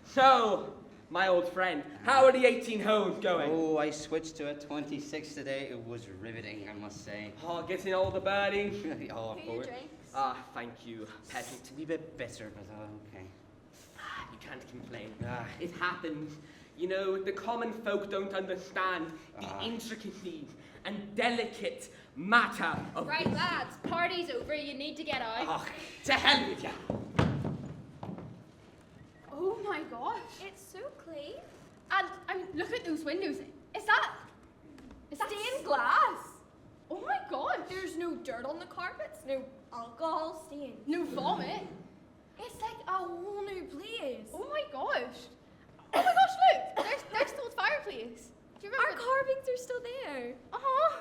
So, my old friend, how are the 18 holes going? Oh, I switched to a 26 today. It was riveting, I must say. Oh, getting all the birdies? Oh, of For your course. drinks? Ah, thank you, peasant. It's a wee bit bitter, but okay. You can't complain. Ah. It happens. You know, the common folk don't understand the Ah. intricacies and delicate matter of... Right, lads, party's over. You need to get out. Oh, to hell with you. Oh my gosh. It's so clean. And, I mean, look at those windows. Is that Stained glass. Oh my god. There's no dirt on the carpets, no alcohol stains. No vomit. It's like a whole new place. Oh my gosh. Oh my gosh, look. There's the old fireplace. Do you Our remember? carvings are still there. Uh-huh.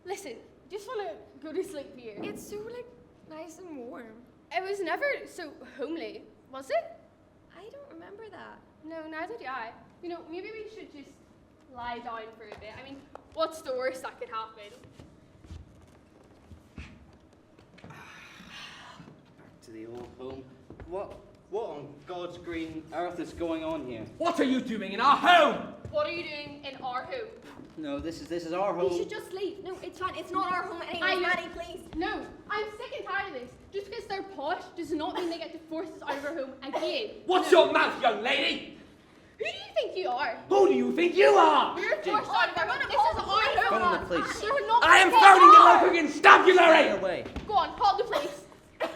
Listen, just want to go to sleep here. It's so like nice and warm. It was never so homely, was it? I don't remember that. No, neither do I. You know, maybe we should just lie down for a bit. I mean, what's the worst that could happen? Back to the old home. What on God's green earth is going on here? What are you doing in our home? What are you doing in our home? No, this is our home. We should just leave. No, it's fine. It's not our home anyway. I- Maddie, please. No, I'm sick and tired of this. Just because they're posh does not mean they get to force us out of our home again. What's No. your mouth, young lady? Who do you think you are? Who do you think you are? We're forced out of our home. This is our Phone home. the police. You're not I am forced phoning the out. local constabulary! Away. Go on, call the police.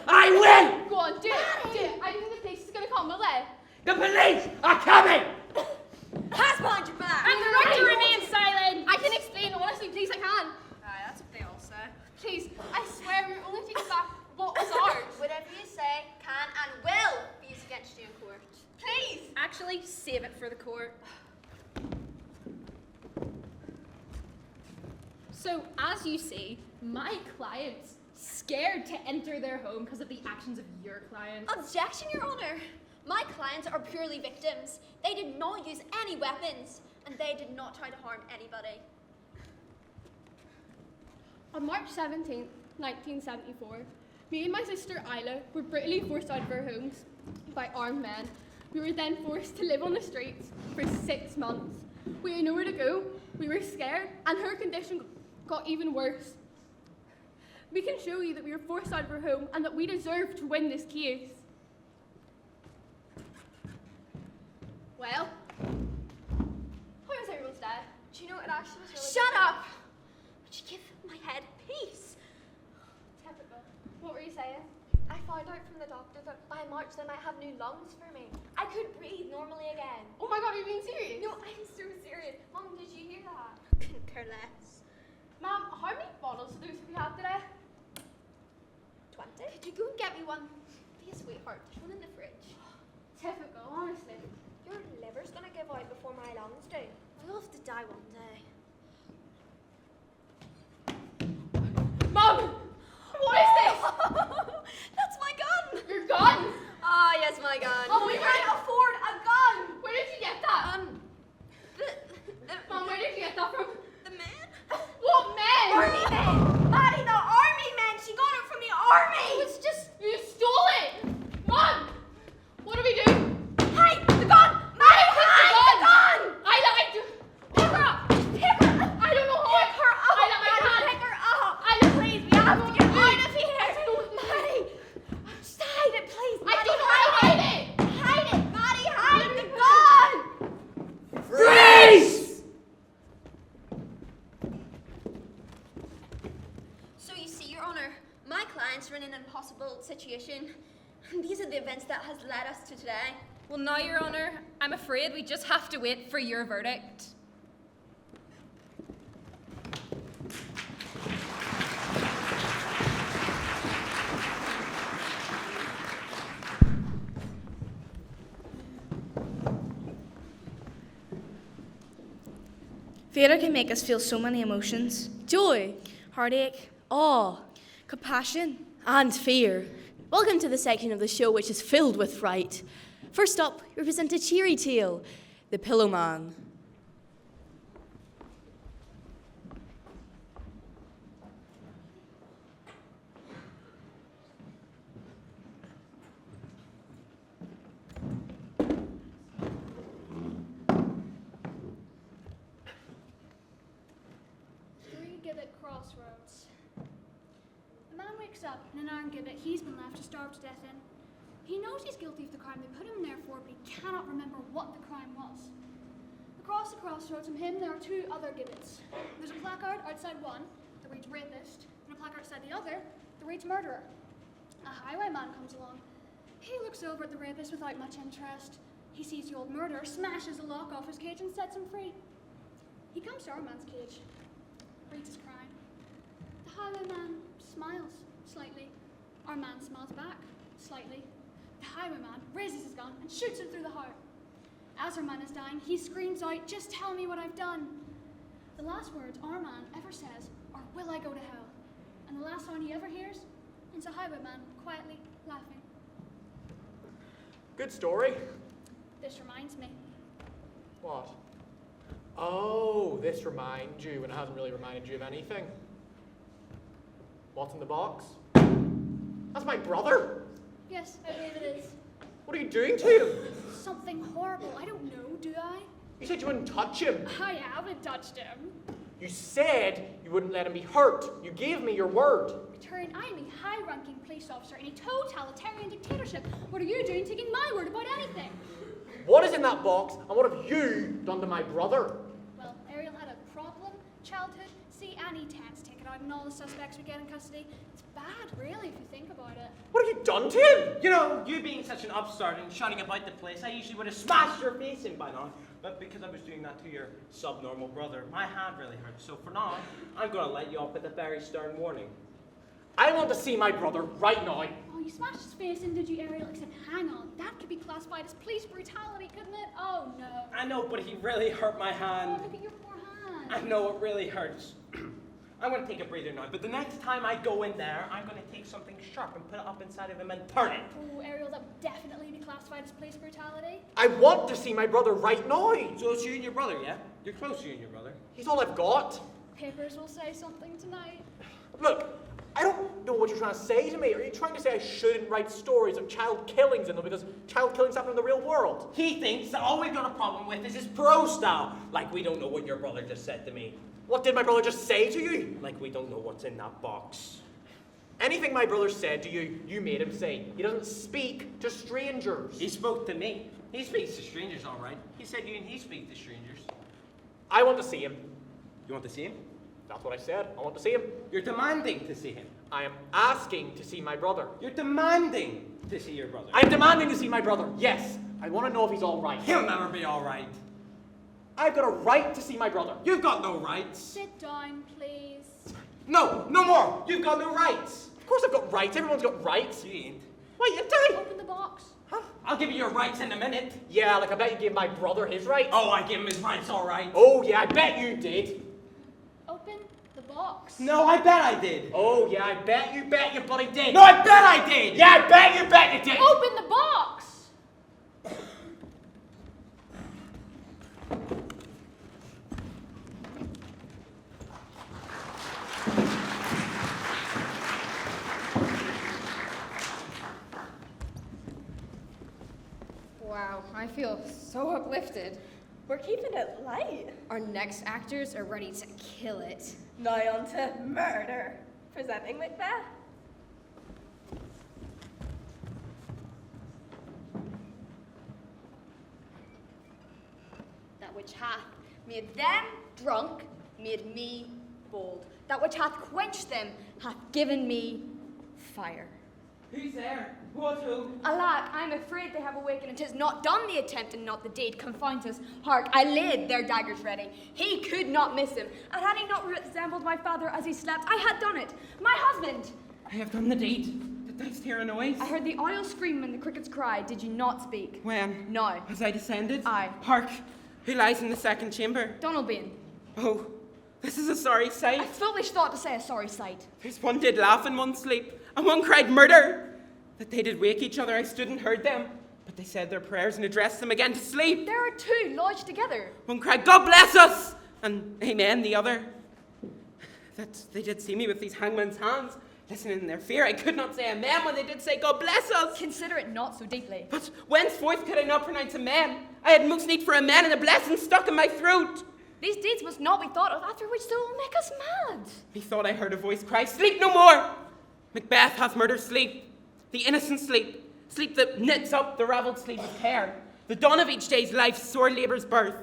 I will! Go on, do it. Do it. I think the police is going to come, will they? The police are coming! Hands behind your back. And you're right to remain silent. I can explain, honestly, please, I can. Aye, that's what they all say. Please, I swear we're only taking back what was ours. Whatever you say can and will be used against you in court. Please. Actually, save it for the court. So, as you see, my clients scared to enter their home because of the actions of your clients. Objection, Your Honor. My clients are purely victims. They did not use any weapons, and they did not try to harm anybody. On March 17th, 1974, me and my sister Isla were brutally forced out of our homes by armed men. We were then forced to live on the streets for 6 months. We had nowhere to go, we were scared, and her condition got even worse. We can show you that we were forced out of our home and that we deserve to win this case. Well, How is everyone's day? do you know, it actually was really... Shut up! Would you give my head peace? Typical. What were you saying? I found out from the doctor that by March they might have new lungs for me. I could breathe normally again. Oh my god, are you being serious? No, I'm so serious. Mom, did you hear that? Couldn't care less. Ma'am, how many bottles of those have you had today? 20? Could you go and get me one? Be a sweetheart. There's one in the fridge. Typical, honestly. Your liver's gonna give out before my lungs do. I'll have to die one day. Mom! What is this? That's my gun! Your gun? Ah, yes, my gun. Oh, we can't afford a gun! Where situation. These are the events that has led us to today. Well, now, Your Honour, I'm afraid we just have to wait for your verdict. Theatre can make us feel so many emotions. Joy, Heartache, awe, compassion, and fear. Welcome to the section of the show which is filled with fright. First up, we present a cheery tale, The Pillow Man. Crossroads. A man wakes up in an iron gibbet he's been left to starve to death in. He knows he's guilty of the crime they put him there for, but he cannot remember what the crime was. Across the crossroads from him there are two other gibbets. There's a placard outside one that reads rapist, and a placard outside the other that reads murderer. A highwayman comes along. He looks over at the rapist without much interest. He sees the old murderer, smashes the lock off his cage and sets him free. He comes to our man's cage, reads his crime. The highwayman smiles slightly. Our man smiles back slightly. The highwayman raises his gun and shoots him through the heart. As our man is dying, he screams out, "Just tell me what I've done." The last words our man ever says are, "Will I go to hell?" And the last sound he ever hears is a highwayman quietly laughing. Good story. This reminds me. What? Oh, this reminds you, and it hasn't really reminded you of anything. What's in the box? That's my brother. Yes, I believe it is. What are you doing to him? Something horrible. I don't know, do I? You said you wouldn't touch him. I haven't touched him. You said you wouldn't let him be hurt. You gave me your word. Return, I am a high-ranking police officer in a totalitarian dictatorship. What are you doing taking my word about anything? What is in that box, and what have you done to my brother? Well, Ariel had a problem, childhood, see, any tense taken out, and all the suspects we get in custody. It's bad, really, if you think about it. What have you done to him? You know, you being such an upstart and shouting about the place, I usually would have smashed your face in by now. But because I was doing that to your subnormal brother, my hand really hurts. So for now, I'm going to let you off with a very stern warning. I want to see my brother right now. Oh, you smashed his face in, did you, Ariel? Except, hang on, that could be classified as police brutality, couldn't it? Oh, no. I know, but he really hurt my hand. Oh, look at your poor hand. I know, it really hurts. I'm going to take a breather now, but the next time I go in there, I'm going to take something sharp and put it up inside of him and turn it. Oh, Ariel, that would definitely be classified as police brutality. I want to see my brother right now. So it's you and your brother, yeah? You're close to you and your brother. He's all I've got. Papers will say something tonight. Look, I don't know what you're trying to say to me. Are you trying to say I shouldn't write stories of child killings in them because child killings happen in the real world? He thinks that all we've got a problem with is his prose style. Like we don't know what your brother just said to me. What did my brother just say to you? Like we don't know what's in that box. Anything my brother said to you, you made him say. He doesn't speak to strangers. He spoke to me. He speaks to strangers, all right. He said you and he speak to strangers. I want to see him. You want to see him? That's what I said. I want to see him. You're demanding to see him. I am asking to see my brother. You're demanding to see your brother. I'm demanding to see my brother, yes. I want to know if he's all right. He'll never be all right. I've got a right to see my brother. You've got no rights. Sit down, please. No, no more. You've got no rights. Of course I've got rights. Everyone's got rights. You ain't. Wait, you did. Open the box. Huh? I'll give you your rights in a minute. Yeah, like I bet you gave my brother his rights. Oh, I gave him his rights, all right. Oh, yeah, I bet you did. Open the box. No, I bet I did. Oh, yeah, I bet you bloody did. No, I bet I did. Yeah, I bet you did. Open the box. Wow, I feel so uplifted. We're keeping it light. Our next actors are ready to kill it. Now on to murder. Presenting Macbeth. That which hath made them drunk, made me bold. That which hath quenched them, hath given me fire. Who's there? What who? Alack, I'm afraid they have awakened, and 'tis not done the attempt and not the deed. Confound us. Hark, I laid their daggers ready. He could not miss him. And had he not resembled my father as he slept, I had done it. My husband! I have done the deed. Did thou hear a noise? I heard the owl scream and the crickets cry. Did you not speak? When? No. As I descended? Aye. Hark! Who lies in the second chamber? Donalbain. Oh, this is a sorry sight. A foolish thought to say a sorry sight. There's one did laugh and one sleep, and one cried murder. That they did wake each other, I stood and heard them. But they said their prayers and addressed them again to sleep. There are two lodged together. One cried, God bless us! And amen, the other. That they did see me with these hangman's hands. Listening in their fear, I could not say amen when they did say, God bless us! Consider it not so deeply. But whenceforth could I not pronounce amen? I had most need for amen and a blessing stuck in my throat. These deeds must not be thought of, after which they will make us mad. Methought I heard a voice cry, sleep no more! Macbeth hath murdered sleep. The innocent sleep. Sleep that knits up the ravelled sleep of care. The dawn of each day's life's sore labour's birth.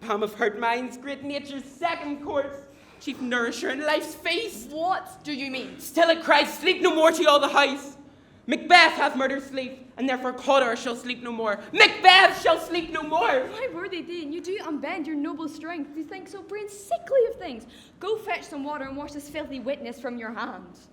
Palm of hurt minds, great nature's second course. Chief nourisher in life's feast. What do you mean? Still it cries, sleep no more to all the house. Macbeth hath murdered sleep, and therefore Cawdor shall sleep no more. Macbeth shall sleep no more. Why worthy then? You do unbend your noble strength. You think so brain sickly of things. Go fetch some water and wash this filthy witness from your hands.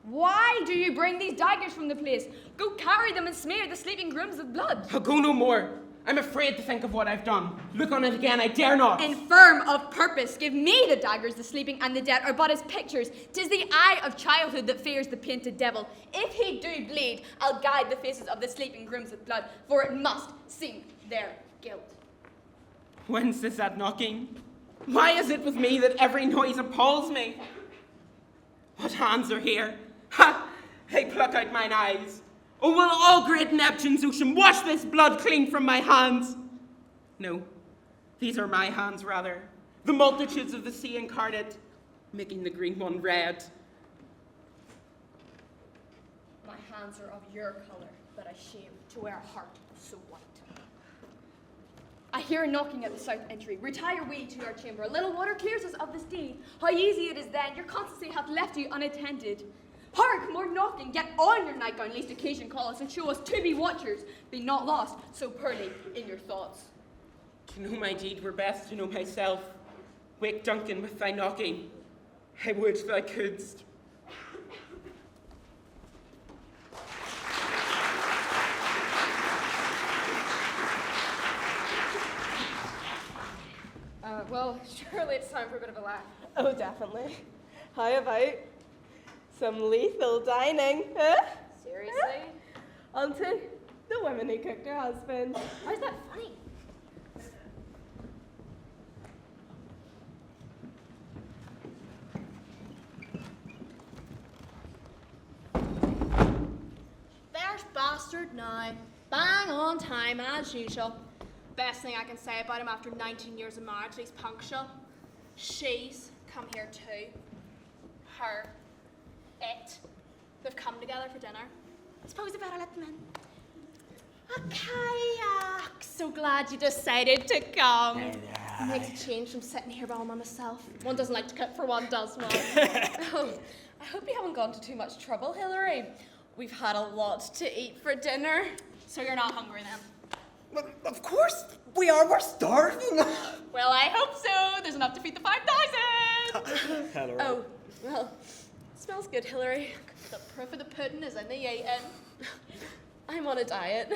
Why do you bring these daggers from the place? Go carry them and smear the sleeping grooms with blood. I'll go no more. I'm afraid to think of what I've done. Look on it again, I dare not. Infirm of purpose, give me the daggers. The sleeping and the dead are but as pictures. 'Tis the eye of childhood that fears the painted devil. If he do bleed, I'll guide the faces of the sleeping grooms with blood, for it must seem their guilt. Whence is that knocking? Why is it with me that every noise appalls me? What hands are here? Ha! They pluck out mine eyes. Oh, will all great Neptune's ocean wash this blood clean from my hands? No, these are my hands rather, the multitudes of the sea incarnate, making the green one red. My hands are of your colour, but I shame to wear a heart so white. I hear a knocking at the south entry. Retire we to our chamber. A little water clears us of this deed. How easy it is then, your constancy hath left you unattended. Hark, more knocking, get on your nightgown, lest occasion call us, and show us to be watchers. Be not lost so pearly in your thoughts. To know my deed were best to know myself. Wake Duncan with thy knocking. I would thou couldst. Well, surely it's time for a bit of a laugh. Oh, definitely. How about some lethal dining, huh? Seriously? Onto the women who cooked her husband. Why is that funny? There's Bastard now. Bang on time as usual. Best thing I can say about him after 19 years of marriage, he's punctual. She's come here too. Her. It. They've come together for dinner. I suppose I better let them in. Okay, so glad you decided to come. Makes a change from sitting here all by myself. One doesn't like to cook for one, does one? Oh, I hope you haven't gone to too much trouble, Hilary. We've had a lot to eat for dinner. So you're not hungry then? Well, of course we are. We're starving. Well, I hope so. There's enough to feed the 5,000. Hilary. Oh, well, smells good, Hilary. The proof of the pudding is in the eating. I'm on a diet.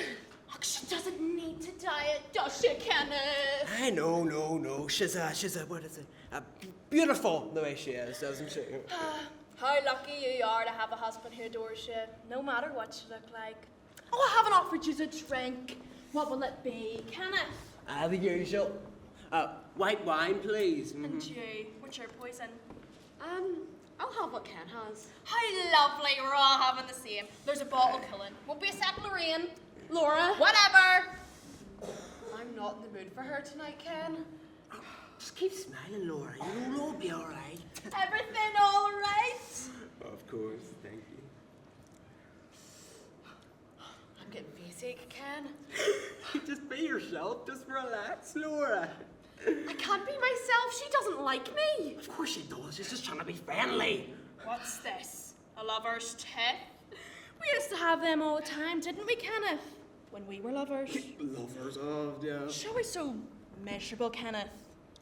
Oh, she doesn't need to diet, does she, Kenneth? No. She's what is it? Beautiful the way she is, doesn't she? How lucky you are to have a husband who adores you, no matter what you look like. Oh, I haven't offered you a drink. What will it be, Kenneth? The usual. White wine, please. Mm-hmm. And you, what's your poison? I'll have what Ken has. How lovely, we're all having the same. There's a bottle killing. Won't be a second Lorraine. Laura? Whatever. I'm not in the mood for her tonight, Ken. Just keep smiling, Laura. You'll all be all right. Everything all right? Of course, thank you. I'm getting basic, Ken. Just be yourself. Just relax, Laura. I can't be myself. She doesn't like me. Of course she does. She's just trying to be friendly. What's this? A lover's tip? We used to have them all the time, didn't we, Kenneth? When we were lovers. Lovers, oh, yeah. She's always so miserable, Kenneth.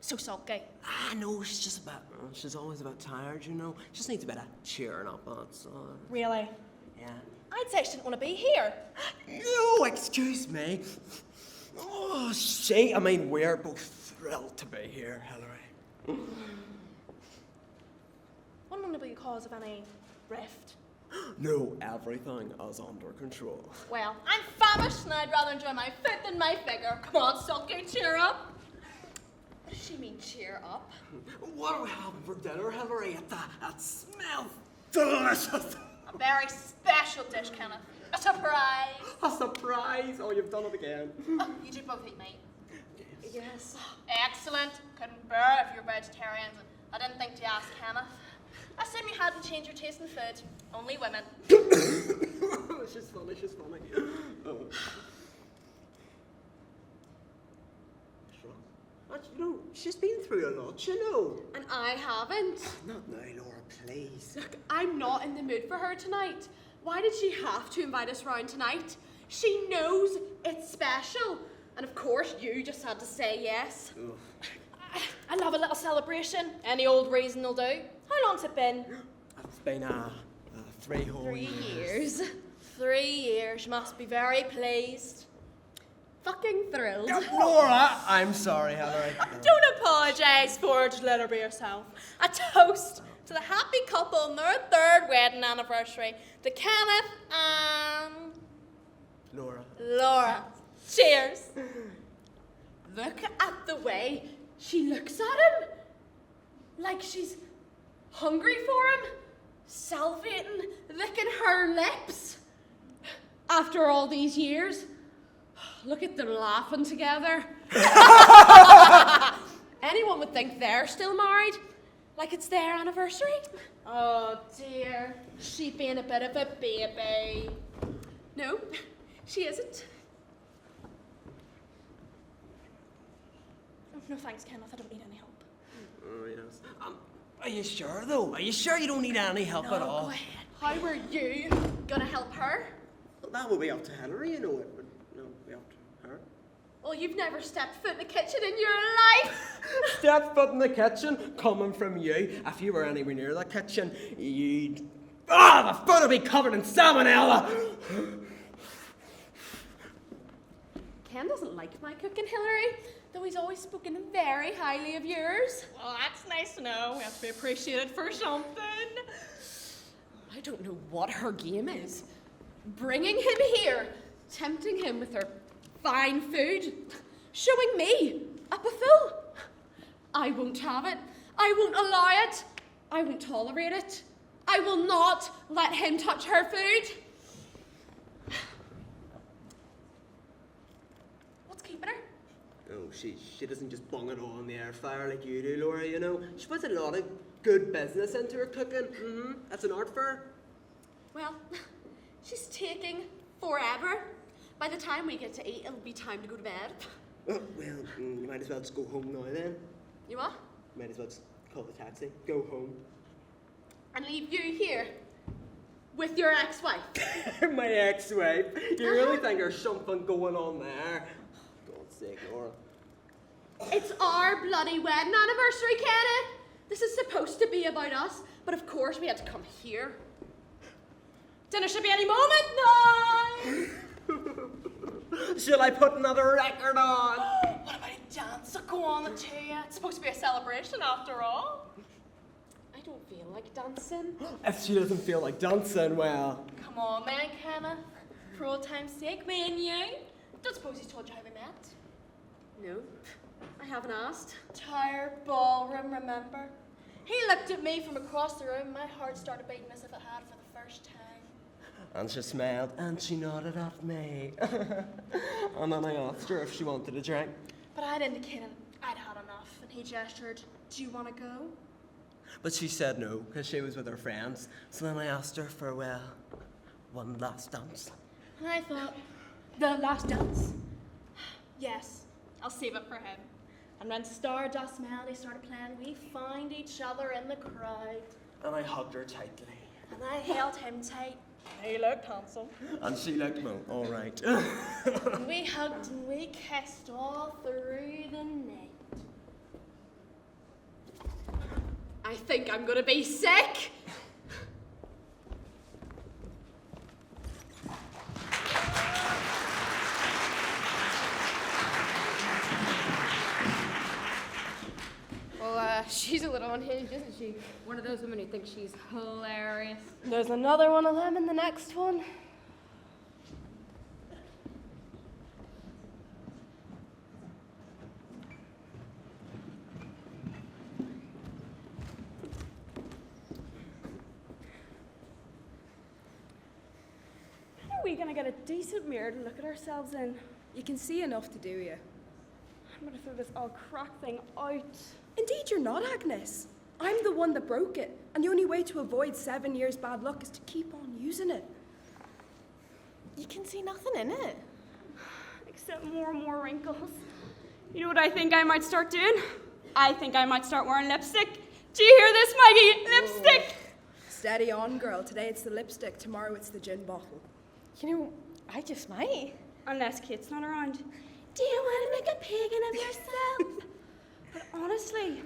So sulky. Ah, no, she's just about, she's always about tired, you know. She just needs a bit of cheering up on, so. Really? Yeah. I'd say she didn't want to be here. No, excuse me. Oh, we're both thrilled to be here, Hillary. Wouldn't want to be the cause of any rift. No, everything is under control. Well, I'm famished and I'd rather enjoy my food than my figure. Come on, sulky, cheer up. What does she mean, cheer up? What are we having for dinner, Hillary? That smells delicious. A very special dish, Kenneth. A surprise. A surprise? Oh, you've done it again. Oh, you do both eat meat. Yes. Excellent. Couldn't bear it if you're vegetarians. I didn't think to ask Kenneth. I assume you hadn't changed your taste in food. Only women. She's funny. Oh. You know, she's been through a lot, you know. And I haven't. Not now, Laura, please. Look, I'm not in the mood for her tonight. Why did she have to invite us round tonight? She knows it's special. And of course, you just had to say yes. I love a little celebration. Any old reason will do. How long's it been? It's been 3 whole 3 years. 3 years. You must be very pleased. Fucking thrilled. Laura, I'm sorry, Hillary. Don't apologise for it, just let her be herself. A toast to the happy couple on their 3rd wedding anniversary. To Kenneth and Laura. Cheers. Look at the way she looks at him. Like she's hungry for him. Salivating, licking her lips. After all these years. Look at them laughing together. Anyone would think they're still married. Like it's their anniversary. Oh dear. She being a bit of a baby. No, she isn't. Oh, no thanks, Kenneth. I don't need any help. Oh, yes. Are you sure, though? Are you sure you don't need any help at all? Go ahead. How were you gonna help her? Well, that would be up to Hillary, you know. It would be up to her. Well, you've never stepped foot in the kitchen in your life. Step foot in the kitchen, coming from you. If you were anywhere near that kitchen, you'd... the foot would be covered in salmonella! Ken doesn't like my cooking, Hillary, though he's always spoken very highly of yours. Well, that's nice to know. We have to be appreciated for something. I don't know what her game is. Bringing him here, tempting him with her fine food, showing me up a fool. I won't have it. I won't allow it. I won't tolerate it. I will not let him touch her food. What's keeping her? No, she doesn't just bung it all in the air fryer like you do, Laura, you know. She puts a lot of good business into her cooking. That's an art for her. Well, she's taking forever. By the time we get to eat, it'll be time to go to bed. Oh, well, you might as well just go home now then. You what? Might as well just call the taxi. Go home. And leave you here with your ex-wife. My ex-wife? You really think there's something going on there? For God's sake, Laura. It's our bloody wedding anniversary, Kenneth. This is supposed to be about us, but of course we had to come here. Dinner should be any moment now. Shall I put another record on? What about a dance? Go on the two. It's supposed to be a celebration after all. I don't feel like dancing. If she doesn't feel like dancing, well... Come on then, Kenneth. For old time's sake, me and you. Don't suppose he's told you how we met? No, I haven't asked. Tired ballroom, remember? He looked at me from across the room. My heart started beating as if it had for the first time. And she smiled, and she nodded at me. And then I asked her if she wanted a drink. But I'd indicated I'd had enough, and he gestured, do you want to go? But she said no, because she was with her friends. So then I asked her for, well, one last dance. And I thought, the last dance? Yes, I'll save it for him. And when Stardust Melody started playing, we found each other in the crowd. And I hugged her tightly. And I held him tight. He looked handsome. And she looked well, all right. And we hugged and we kissed all through the night. I think I'm gonna be sick. Well, she's a little unhinged, isn't she? One of those women who thinks she's hilarious. There's another one of them in the next one. When are we gonna get a decent mirror to look at ourselves in? You can see enough to do you. I'm gonna throw this all crack thing out. Indeed, you're not, Agnes. I'm the one that broke it, and the only way to avoid 7 years bad luck is to keep on using it. You can see nothing in it. Except more and more wrinkles. You know what I think I might start doing? I think I might start wearing lipstick. Do you hear this, Maggie? Lipstick! Steady on, girl. Today it's the lipstick, tomorrow it's the gin bottle. You know, I just might. Unless Kate's not around. Do you want to make a pagan of yourself? But honestly,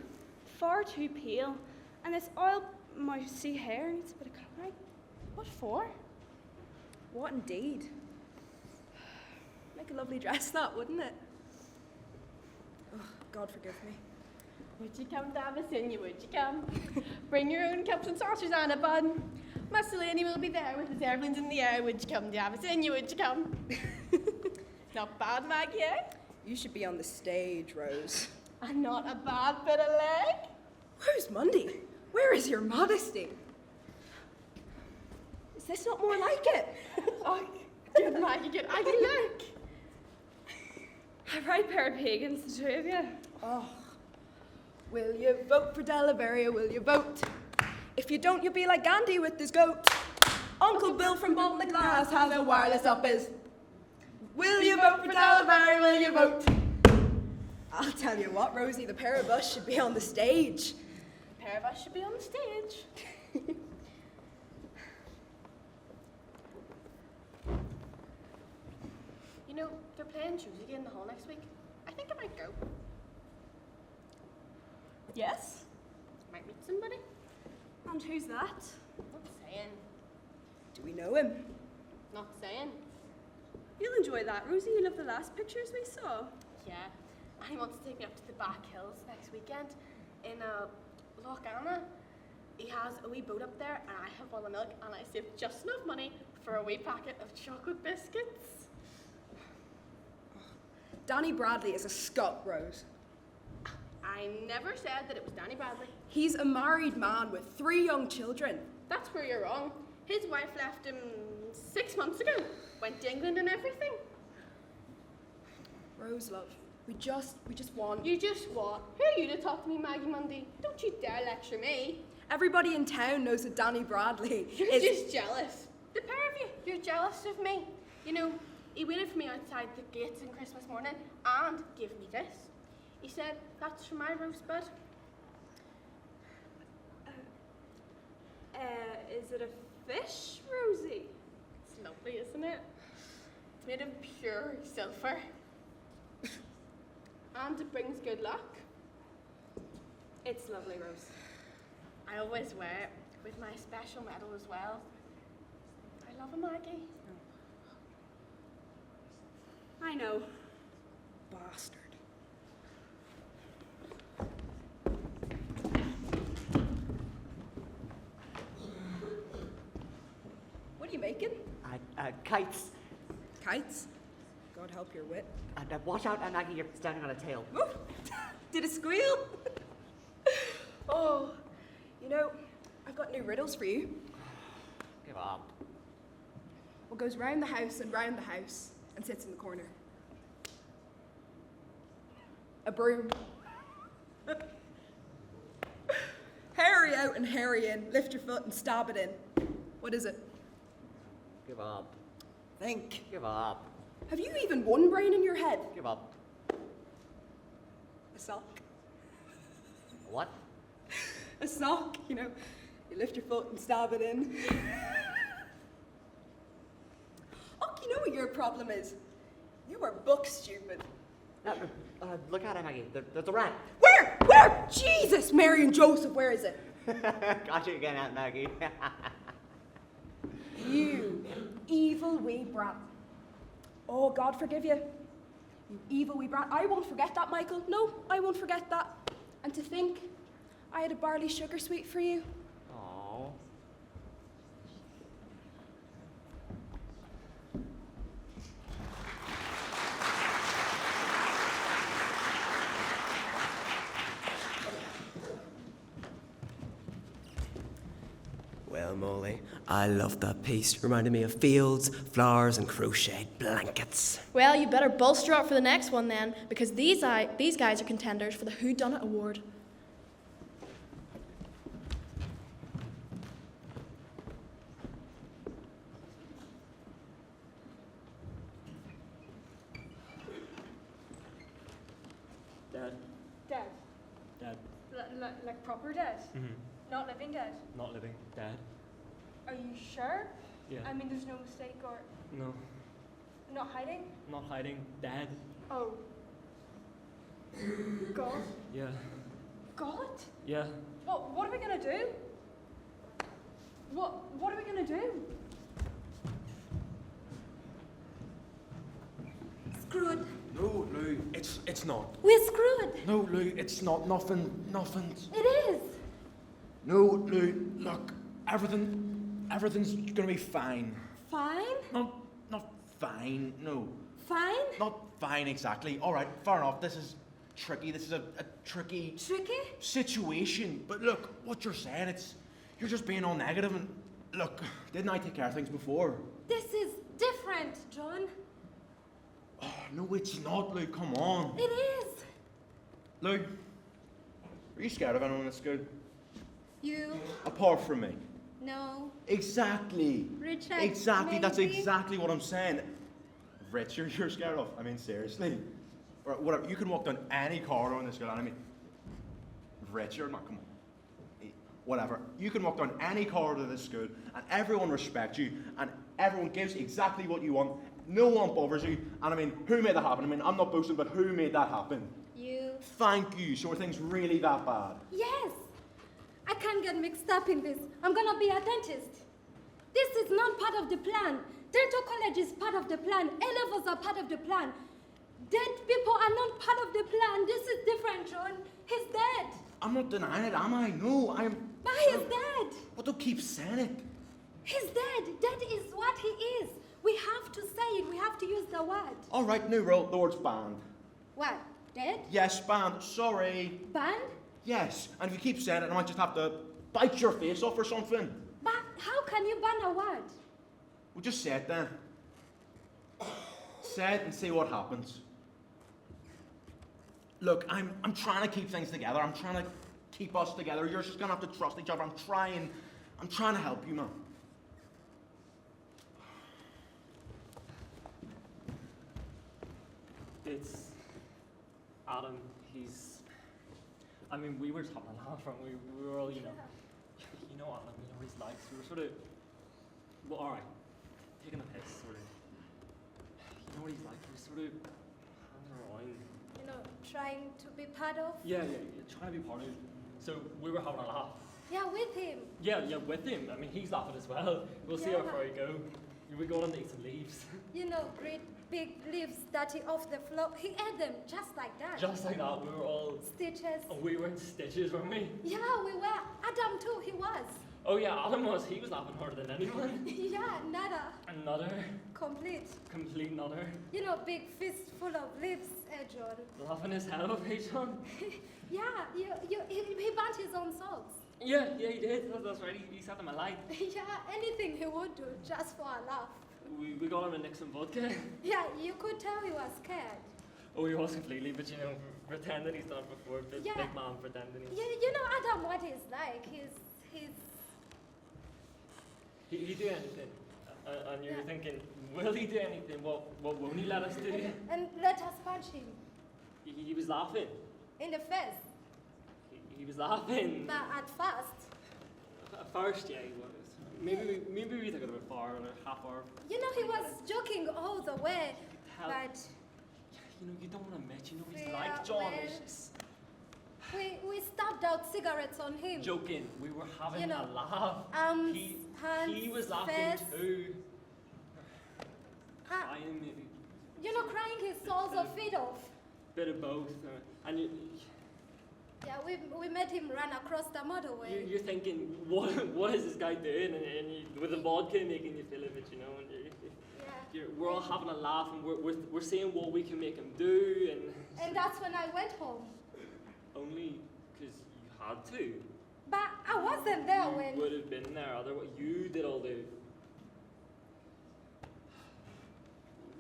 far too pale. And this oil mousy hair needs a bit of colouring. What for? What indeed? Make a lovely dress, that, wouldn't it? Oh, God forgive me. Would you come to Abyssinia, would you come? Bring your own cups and saucers, Anna Bud. Mussolini will be there with his airplanes in the air. Would you come to Abyssinia, would you come? Not bad, Maggie, eh? You should be on the stage, Rose. And not a bad bit of leg. Rose Mundy, where is your modesty? Is this not more like it? Oh, good Maggie, good Maggie, look. A right pair of pagans, the two of you. Oh, will you vote for Delaveria, will you vote? If you don't, you'll be like Gandhi with his goat. Uncle Bill from Bolton the Glass has a wireless up his. Will you vote for Delaveria, will you vote? I'll tell you what, Rosie, the pair of us should be on the stage. The pair of us should be on the stage. You know, they're playing Tuesday in the hall next week. I think I might go. Yes? Might meet somebody. And who's that? Not saying. Do we know him? Not saying. You'll enjoy that, Rosie. You love the last pictures we saw. Yeah. And he wants to take me up to the back hills next weekend in Loch Anna. He has a wee boat up there, and I have all the milk, and I saved just enough money for a wee packet of chocolate biscuits. Danny Bradley is a scut, Rose. I never said that it was Danny Bradley. He's a married man with 3 young children. That's where you're wrong. His wife left him 6 months ago. Went to England and everything. Rose, love, we just want... You just what? Who are you to talk to me, Maggie Mundy? Don't you dare lecture me. Everybody in town knows that Danny Bradley You're is... just jealous. The pair of you, you're jealous of me. You know, he waited for me outside the gates on Christmas morning and gave me this. He said, that's for my rosebud. Is it a fish, Rosie? It's lovely, isn't it? It's made of pure silver. And it brings good luck. It's lovely, Rose. I always wear it with my special medal as well. I love a Maggie. I know. Bastard. What are you making? Kites. Kites? God help your wit. And watch out, Maggie, you're standing on a tail. Oof. Did it squeal? Oh, you know, I've got new riddles for you. Give up. What goes round the house and sits in the corner? A broom. Hairy out and hairy in. Lift your foot and stab it in. What is it? Give up. Think. Give up. Have you even one brain in your head? Give up. A sock. What? A sock, you know. You lift your foot and stab it in. what your problem is. You are book stupid. Look at it, Maggie. There's a rat. Where? Where? Jesus, Mary and Joseph, where is it? Got you again, Aunt Maggie. You evil wee brat. Oh, God forgive you. You evil wee brat. I won't forget that, Michael. No, I won't forget that. And to think, I had a barley sugar sweet for you. Aww. Well, Molly, I love that piece. Reminded me of fields, flowers, and crocheted blankets. Well, you better bolster up for the next one then, because these guys are contenders for the Who Done It Award. Dad. Dead. Dad. Like proper dead? Mm-hmm. Not living dead? Not living. Dad. Are you sure? Yeah. I mean, there's no mistake or No. not hiding? Not hiding. Dad. Oh. God? Yeah. God? Yeah. What are we gonna do? What are we gonna do? Screwed. No, Lou, it's not. We're screwed. No, Lou, it's not. Nothing. It is. No, Lou, look, everything's gonna be fine. Fine? Not fine, no. Fine? Not fine exactly. All right, fair enough. This is tricky. This is a tricky situation. But look, what you're saying, you're just being all negative. And look, didn't I take care of things before? This is different, John. Oh, no, it's not, Lou. Come on. It is. Lou, are you scared of anyone at school? You? Apart from me. No. Exactly. Richard, Exactly. That's maybe? exactly what I'm saying. Richard, you're scared of? I mean, seriously. Or whatever. You can walk down any corridor in this school, and I mean, Richard, man, come on. Whatever. You can walk down any corridor of this school, and everyone respects you, and everyone gives exactly what you want. No one bothers you, and I mean, who made that happen? I mean, I'm not boasting, but who made that happen? You. Thank you. So are things really that bad? Yes. I can't get mixed up in this. I'm gonna be a dentist. This is not part of the plan. Dental college is part of the plan. A-levels are part of the plan. Dead people are not part of the plan. This is different, John. He's dead. I'm not denying it, am I? No, I'm... But he's dead. But don't keep saying it. He's dead. Dead is what he is. We have to say it. We have to use the word. All right, new rule. The word's banned. What? Dead? Yes, banned. Sorry. Banned? Yes, and if you keep saying it, I might just have to bite your face off or something. But how can you ban a word? Well, just say it then. Say it and see what happens. Look, I'm trying to keep things together. I'm trying to keep us together. You're just gonna have to trust each other. I'm trying to help you, man. It's Adam. I mean, we were just having a laugh, and we were all, you know Adam, you know what he's like. So we were sort of, well, all right, taking a piss, sort of. You know what he's like. We sort of hanging around. You know, trying to be part of? Yeah, trying to be part of it. So we were having a laugh. Yeah, with him. Yeah, with him. I mean, he's laughing as well. We'll see how far we go. We're going to eat some leaves. You know, great big leaves dirty off the floor. He ate them just like that. Just like that, we were all... Stitches. And we were in stitches, weren't we? Yeah, we were. Adam too, he was. Oh yeah, Adam was. He was laughing harder than anyone. Yeah, nada. Another. Complete. Complete another. You know, big fist full of leaves, John. Laughing his head off, hey, John? Yeah, he burnt his own socks. Yeah, he did. That's right. He set them alight. Yeah, anything he would do, just for a laugh. We got him to Nixon vodka. Yeah, you could tell he was scared. Oh, he was completely, but you know, pretending he's done it before. Big man pretending he's... You know Adam, what he's like. He'd do anything. And you're thinking, will he do anything? What won't he let us do? And let us punch him. He was laughing. In the face. He was laughing. But at first. At first, yeah, he was. maybe we took it a bit far, or half hour. You know, he was joking all the way, Hell. but You know, you don't want to admit, you know, he's Yeah, like John. well. It's just we stabbed out cigarettes on him. joking. We were having You know, a laugh. hands, He was laughing face. too. Ah, Crying maybe. you know, crying his soles of feet off. Bit of both. And Yeah, we made him run across the motorway. you're thinking, what is this guy doing? And with the vodka making you feel a bit, you know. And we're all having a laugh, and we're saying what we can make him do, And that's when I went home. only because you had to. But I wasn't there You when. would have been there. Otherwise, you did all the.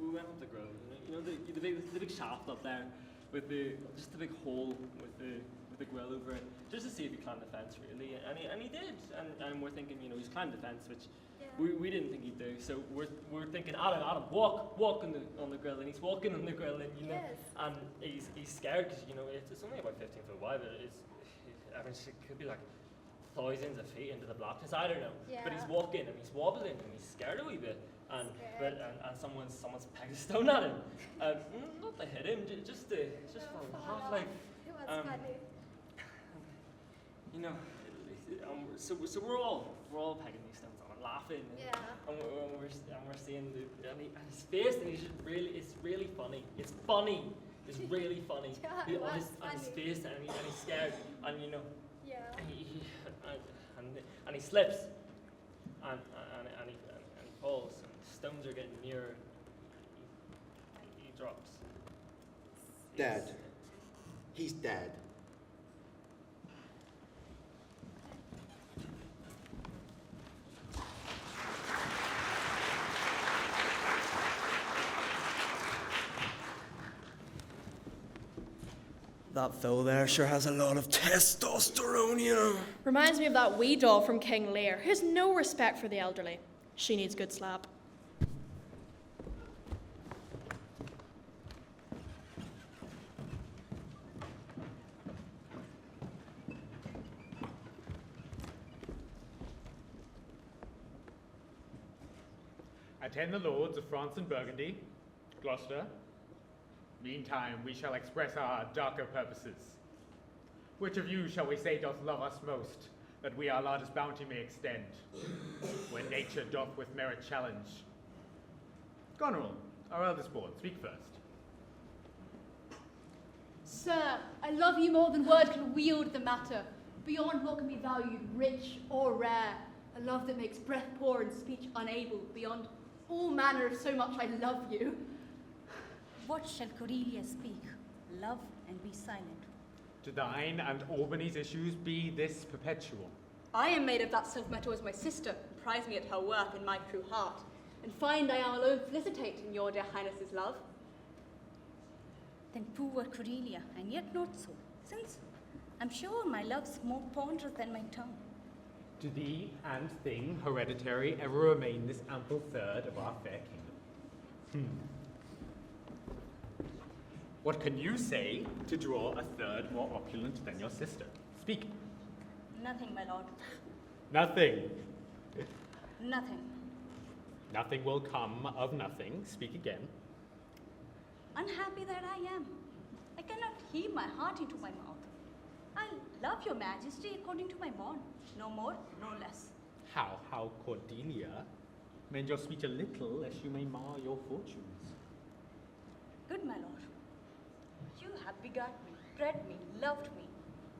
We went up the grove, you know the big shaft up there, with just the big hole with the grill over it, just to see if he climbed the fence really, and he did, and we're thinking, you know, he's climbed the fence, which we didn't think he'd do. So we're thinking, Adam, walk on the grill, and he's walking on the grill, and you know, and he's scared because you know it's only about 15 foot wide, but it could be like thousands of feet into the blackness. I don't know, but he's walking and he's wobbling and he's scared a wee bit. And someone's pegged a stone at him. Not to hit him, just for a laugh, like. It was funny. You know, so we're all pegging these stones on and laughing. And we're seeing and his face, and it's really funny. It's funny. It's really funny. And his face, and he's scared, and you know. And he slips, and he falls. Stones are getting nearer. He drops. Dead. He's dead. That Phil there sure has a lot of testosterone, you know. Reminds me of that wee doll from King Lear, who has no respect for the elderly. She needs a good slap. Attend the lords of France and Burgundy, Gloucester. Meantime, we shall express our darker purposes. Which of you shall we say doth love us most, that we our largest bounty may extend, when nature doth with merit challenge? Goneril, our eldest born, speak first. Sir, I love you more than word can wield the matter, beyond what can be valued rich or rare. A love that makes breath poor and speech unable, beyond all manner of so much I love you. What shall Cordelia speak? Love and be silent. To thine and Albany's issues be this perpetual. I am made of that self-metal as my sister, and prize me at her worth in my true heart, and find I am alone felicitate in your dear highness's love. Then poor Cordelia, and yet not so, since I'm sure my love's more ponderous than my tongue. To thee and thing hereditary ever remain this ample third of our fair kingdom. What can you say to draw a third more opulent than your sister? Speak. Nothing, my lord. Nothing. Nothing. Nothing will come of nothing. Speak again. Unhappy that I am. I cannot heave my heart into my mouth. I love your majesty according to my bond. No more, no less. How, Cordelia? Mend your speech a little, lest you may mar your fortunes. Good, my lord. You have begot me, bred me, loved me,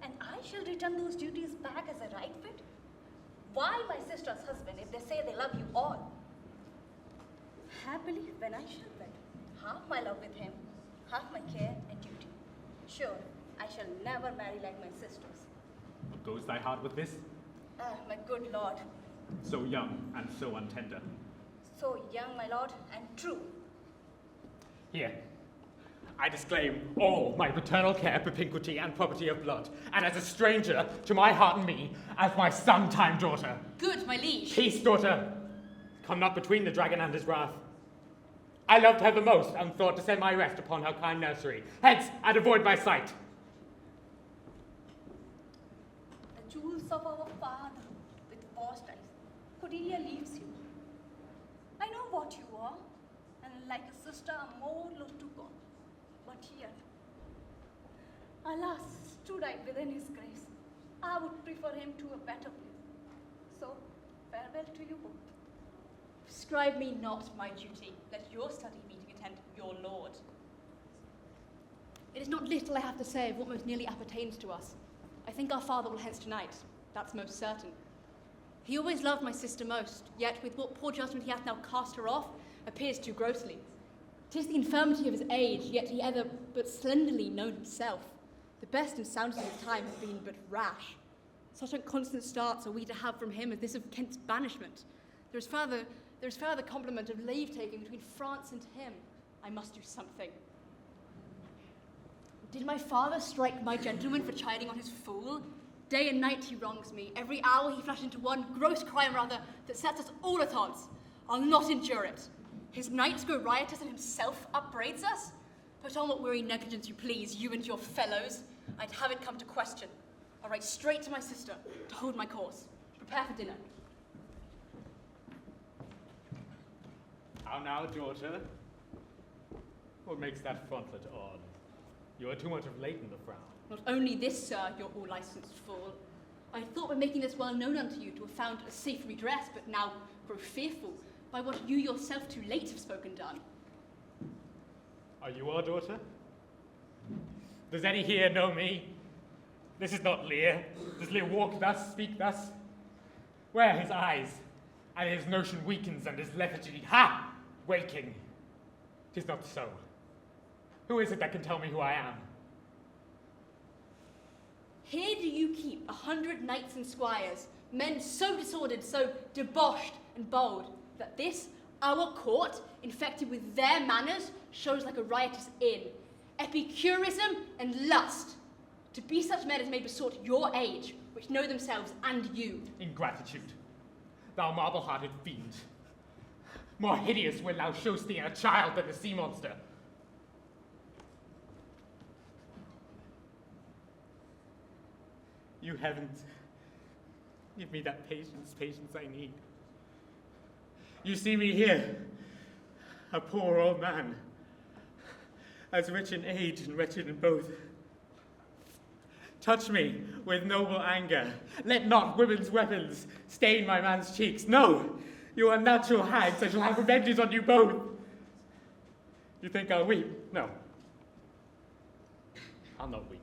and I shall return those duties back as a right fit. Why my sister's husband if they say they love you all? Happily, when I shall wed, half my love with him, half my care and duty. Sure, I shall never marry like my sisters. What goes thy heart with this? Ah, my good lord. So young and so untender. So young, my lord, and true. Here, I disclaim all my paternal care, propinquity, and property of blood, and as a stranger to my heart and me, as my sometime daughter. Good, my liege. Peace, daughter. Come not between the dragon and his wrath. I loved her the most, and thought to send my rest upon her kind nursery. Hence, and avoid my sight. The jewels of our father, with forced eyes, Cordelia leaves you. I know what you are, and like a sister, I'm more lost to God. But here, alas, stood I within his grace. I would prefer him to a better place. So, farewell to you both. Prescribe me not my duty. Let your study meeting attend your Lord. It is not little I have to say of what most nearly appertains to us. I think our father will hence tonight. That's most certain. He always loved my sister most, yet with what poor judgment he hath now cast her off, appears too grossly. 'Tis the infirmity of his age, yet he ever but slenderly known himself. The best and soundest of his time has been but rash. Such unconstant starts are we to have from him as this of Kent's banishment. There is further the compliment of leave-taking between France and him. I must do something. Did my father strike my gentleman for chiding on his fool? Day and night he wrongs me. Every hour he flashes into one gross crime rather that sets us all at odds. I'll not endure it. His knights go riotous and himself upbraids us? Put on what weary negligence you please, you and your fellows. I'd have it come to question. I'll write straight to my sister to hold my course. Prepare for dinner. How now, daughter? What makes that frontlet odd? You are too much of late in the frown. Not only this, sir, your all-licensed fool. I thought by making this well known unto you to have found a safe redress, but now grow fearful by what you yourself too late have spoken done. Are you our daughter? Does any here know me? This is not Lear. Does Lear walk thus, speak thus? Where are his eyes? And his notion weakens and his lethargy, ha! Waking. 'Tis not so. Who is it that can tell me who I am? Here do you keep 100 knights and squires, men so disordered, so debauched and bold, that this, our court, infected with their manners, shows like a riotous inn. Epicurism and lust. To be such men as may besort your age, which know themselves and you. Ingratitude. Thou marble-hearted fiend. More hideous when thou showst thee in a child than the sea monster. You heavens, give me that patience I need. You see me here, a poor old man, as rich in age and wretched in both. Touch me with noble anger. Let not women's weapons stain my man's cheeks. No, you unnatural hags, I shall have revenges on you both. You think I'll weep? No. I'll not weep.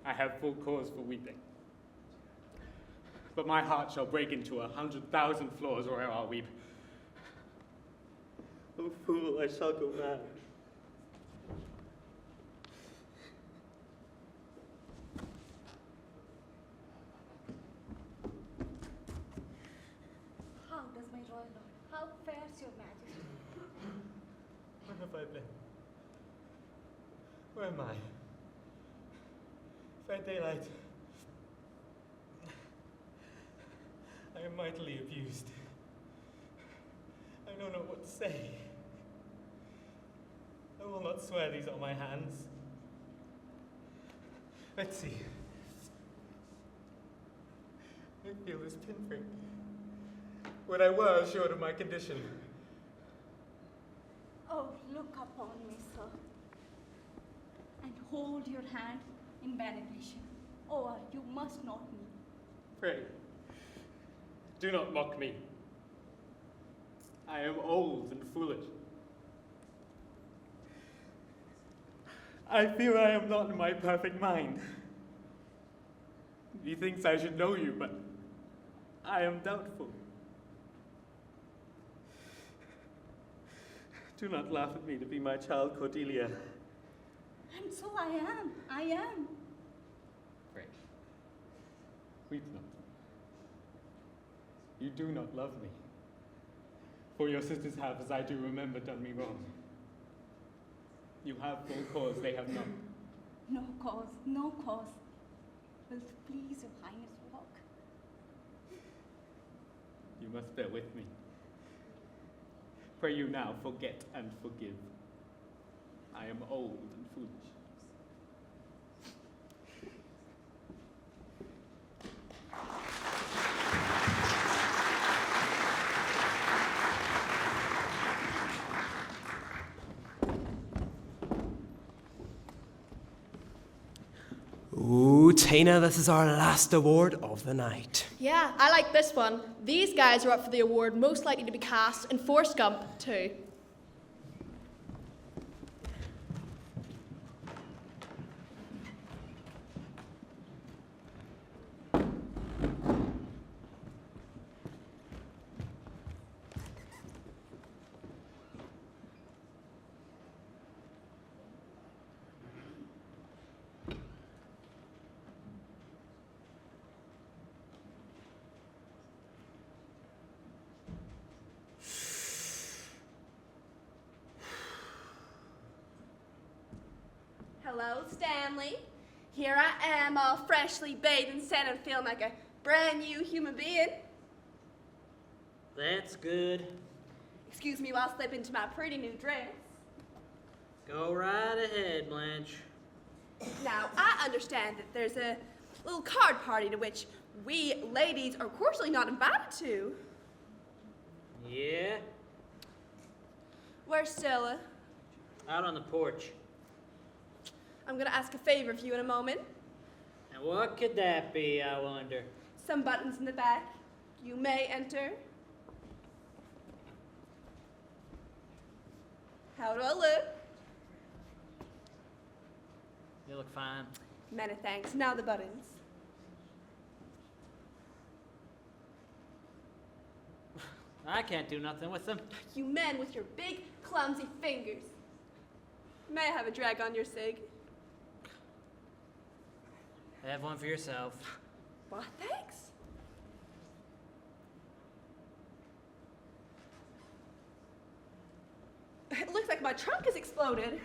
I have full cause for weeping. But my heart shall break into 100,000 flaws, or I'll weep. Oh, fool, I shall go mad. How does my royal lord? How fares your majesty? Where have I been? Where am I? Fair daylight. I am mightily abused. I know not what to say. I will not swear these are my hands. Let's see. I feel this pinprick. Would I were assured of my condition. Oh, look upon me, sir, and hold your hand in benediction, or you must not me. Pray, do not mock me. I am old and foolish. I fear I am not in my perfect mind. Methinks I should know you, but I am doubtful. Do not laugh at me to be my child, Cordelia. And so I am. Pray, weep not. You do not love me. For your sisters have, as I do remember, done me wrong. You have full cause, they have not. No cause, no cause. Will it please your highness walk? You must bear with me. Pray you now, forget and forgive. I am old and foolish. Ooh, Tina, this is our last award of the night. Yeah, I like this one. These guys are up for the award most likely to be cast in Forrest Gump 2. Hello, Stanley. Here I am, all freshly bathed and sun and feeling like a brand new human being. That's good. Excuse me while I slip into my pretty new dress. Go right ahead, Blanche. Now, I understand that there's a little card party to which we ladies are cordially not invited to. Yeah? Where's Stella? Out on the porch. I'm gonna ask a favor of you in a moment. And what could that be, I wonder? Some buttons in the back. You may enter. How do I look? You look fine. Many thanks. Now the buttons. I can't do nothing with them. You men with your big, clumsy fingers. May I have a drag on your cig? Have one for yourself. What? Thanks. It looks like my trunk has exploded.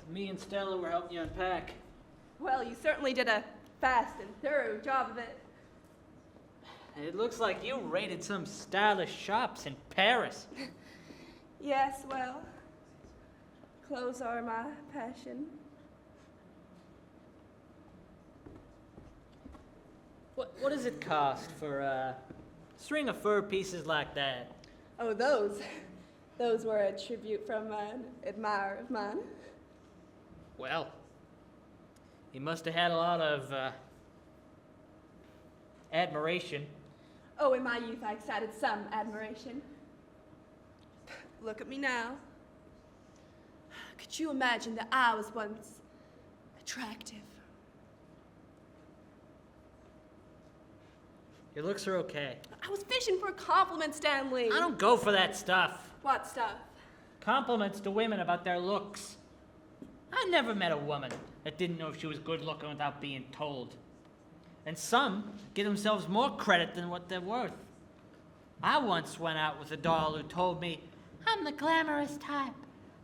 Me and Stella were helping you unpack. Well, you certainly did a fast and thorough job of it. It looks like you raided some stylish shops in Paris. Yes, well, clothes are my passion. What does it cost for a string of fur pieces like that? Oh, those were a tribute from an admirer of mine. Well, he must have had a lot of admiration. Oh, in my youth I excited some admiration. Look at me now. Could you imagine that I was once attractive? Your looks are okay. I was fishing for a compliment, Stanley. I don't go for that stuff. What stuff? Compliments to women about their looks. I never met a woman that didn't know if she was good looking without being told. And some give themselves more credit than what they're worth. I once went out with a doll who told me, "I'm the glamorous type.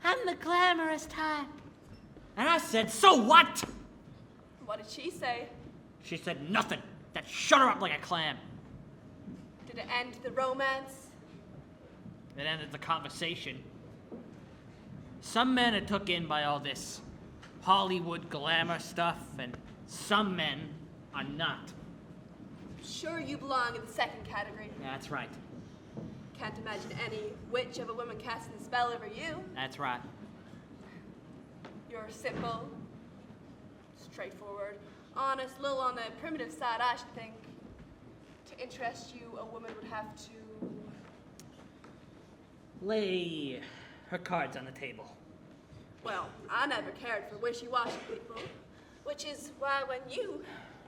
I'm the glamorous type." And I said, "So what?" What did she say? She said nothing. That shut her up like a clam. Did it end the romance? It ended the conversation. Some men are took in by all this Hollywood glamour stuff, and some men are not. Sure you belong in the second category. That's right. Can't imagine any witch of a woman casting a spell over you. That's right. You're simple, straightforward, honest, little on the primitive side, I should think. To interest you, a woman would have to... Lay her cards on the table. Well, I never cared for wishy-washy people, which is why when you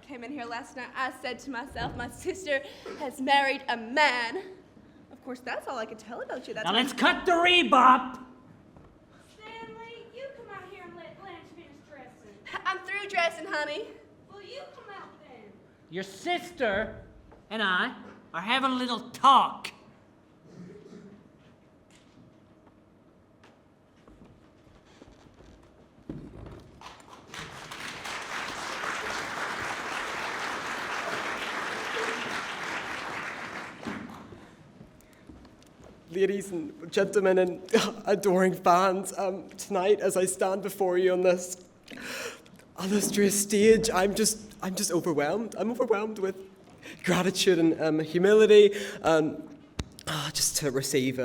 came in here last night, I said to myself, my sister has married a man. Of course, that's all I could tell about you. That's Now let's cut the rebop! Stanley, you come out here and let Blanche finish dressing. I'm through dressing, honey. Well, you come out then. Your sister and I are having a little talk. Ladies and gentlemen and adoring fans, tonight as I stand before you on this illustrious stage, I'm just overwhelmed. I'm overwhelmed with gratitude and humility, and just to receive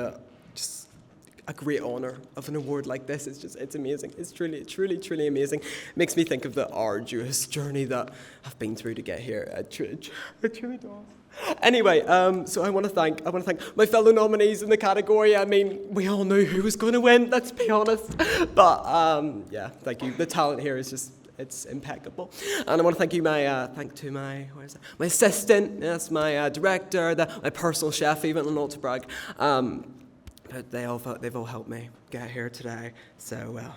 a great honour of an award like this. It's amazing. It's truly amazing. Makes me think of the arduous journey that I've been through to get here. It truly does. Anyway, so I want to thank my fellow nominees in the category. I mean, we all knew who was going to win, let's be honest. But yeah, thank you. The talent here is just, it's impeccable. And I want to thank you, my assistant, yes, my director, my personal chef, even, not to brag. But they've all helped me get here today. So, well,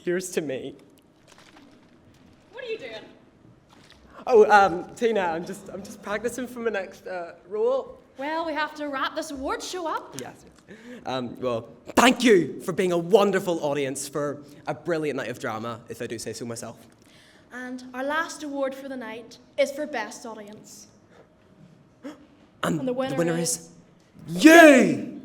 here's to me. What are you doing? Oh, Tina, I'm just practicing for my next role. Well, we have to wrap this award show up. Yes. Well, thank you for being a wonderful audience for a brilliant night of drama, if I do say so myself. And our last award for the night is for Best Audience. And the winner is you!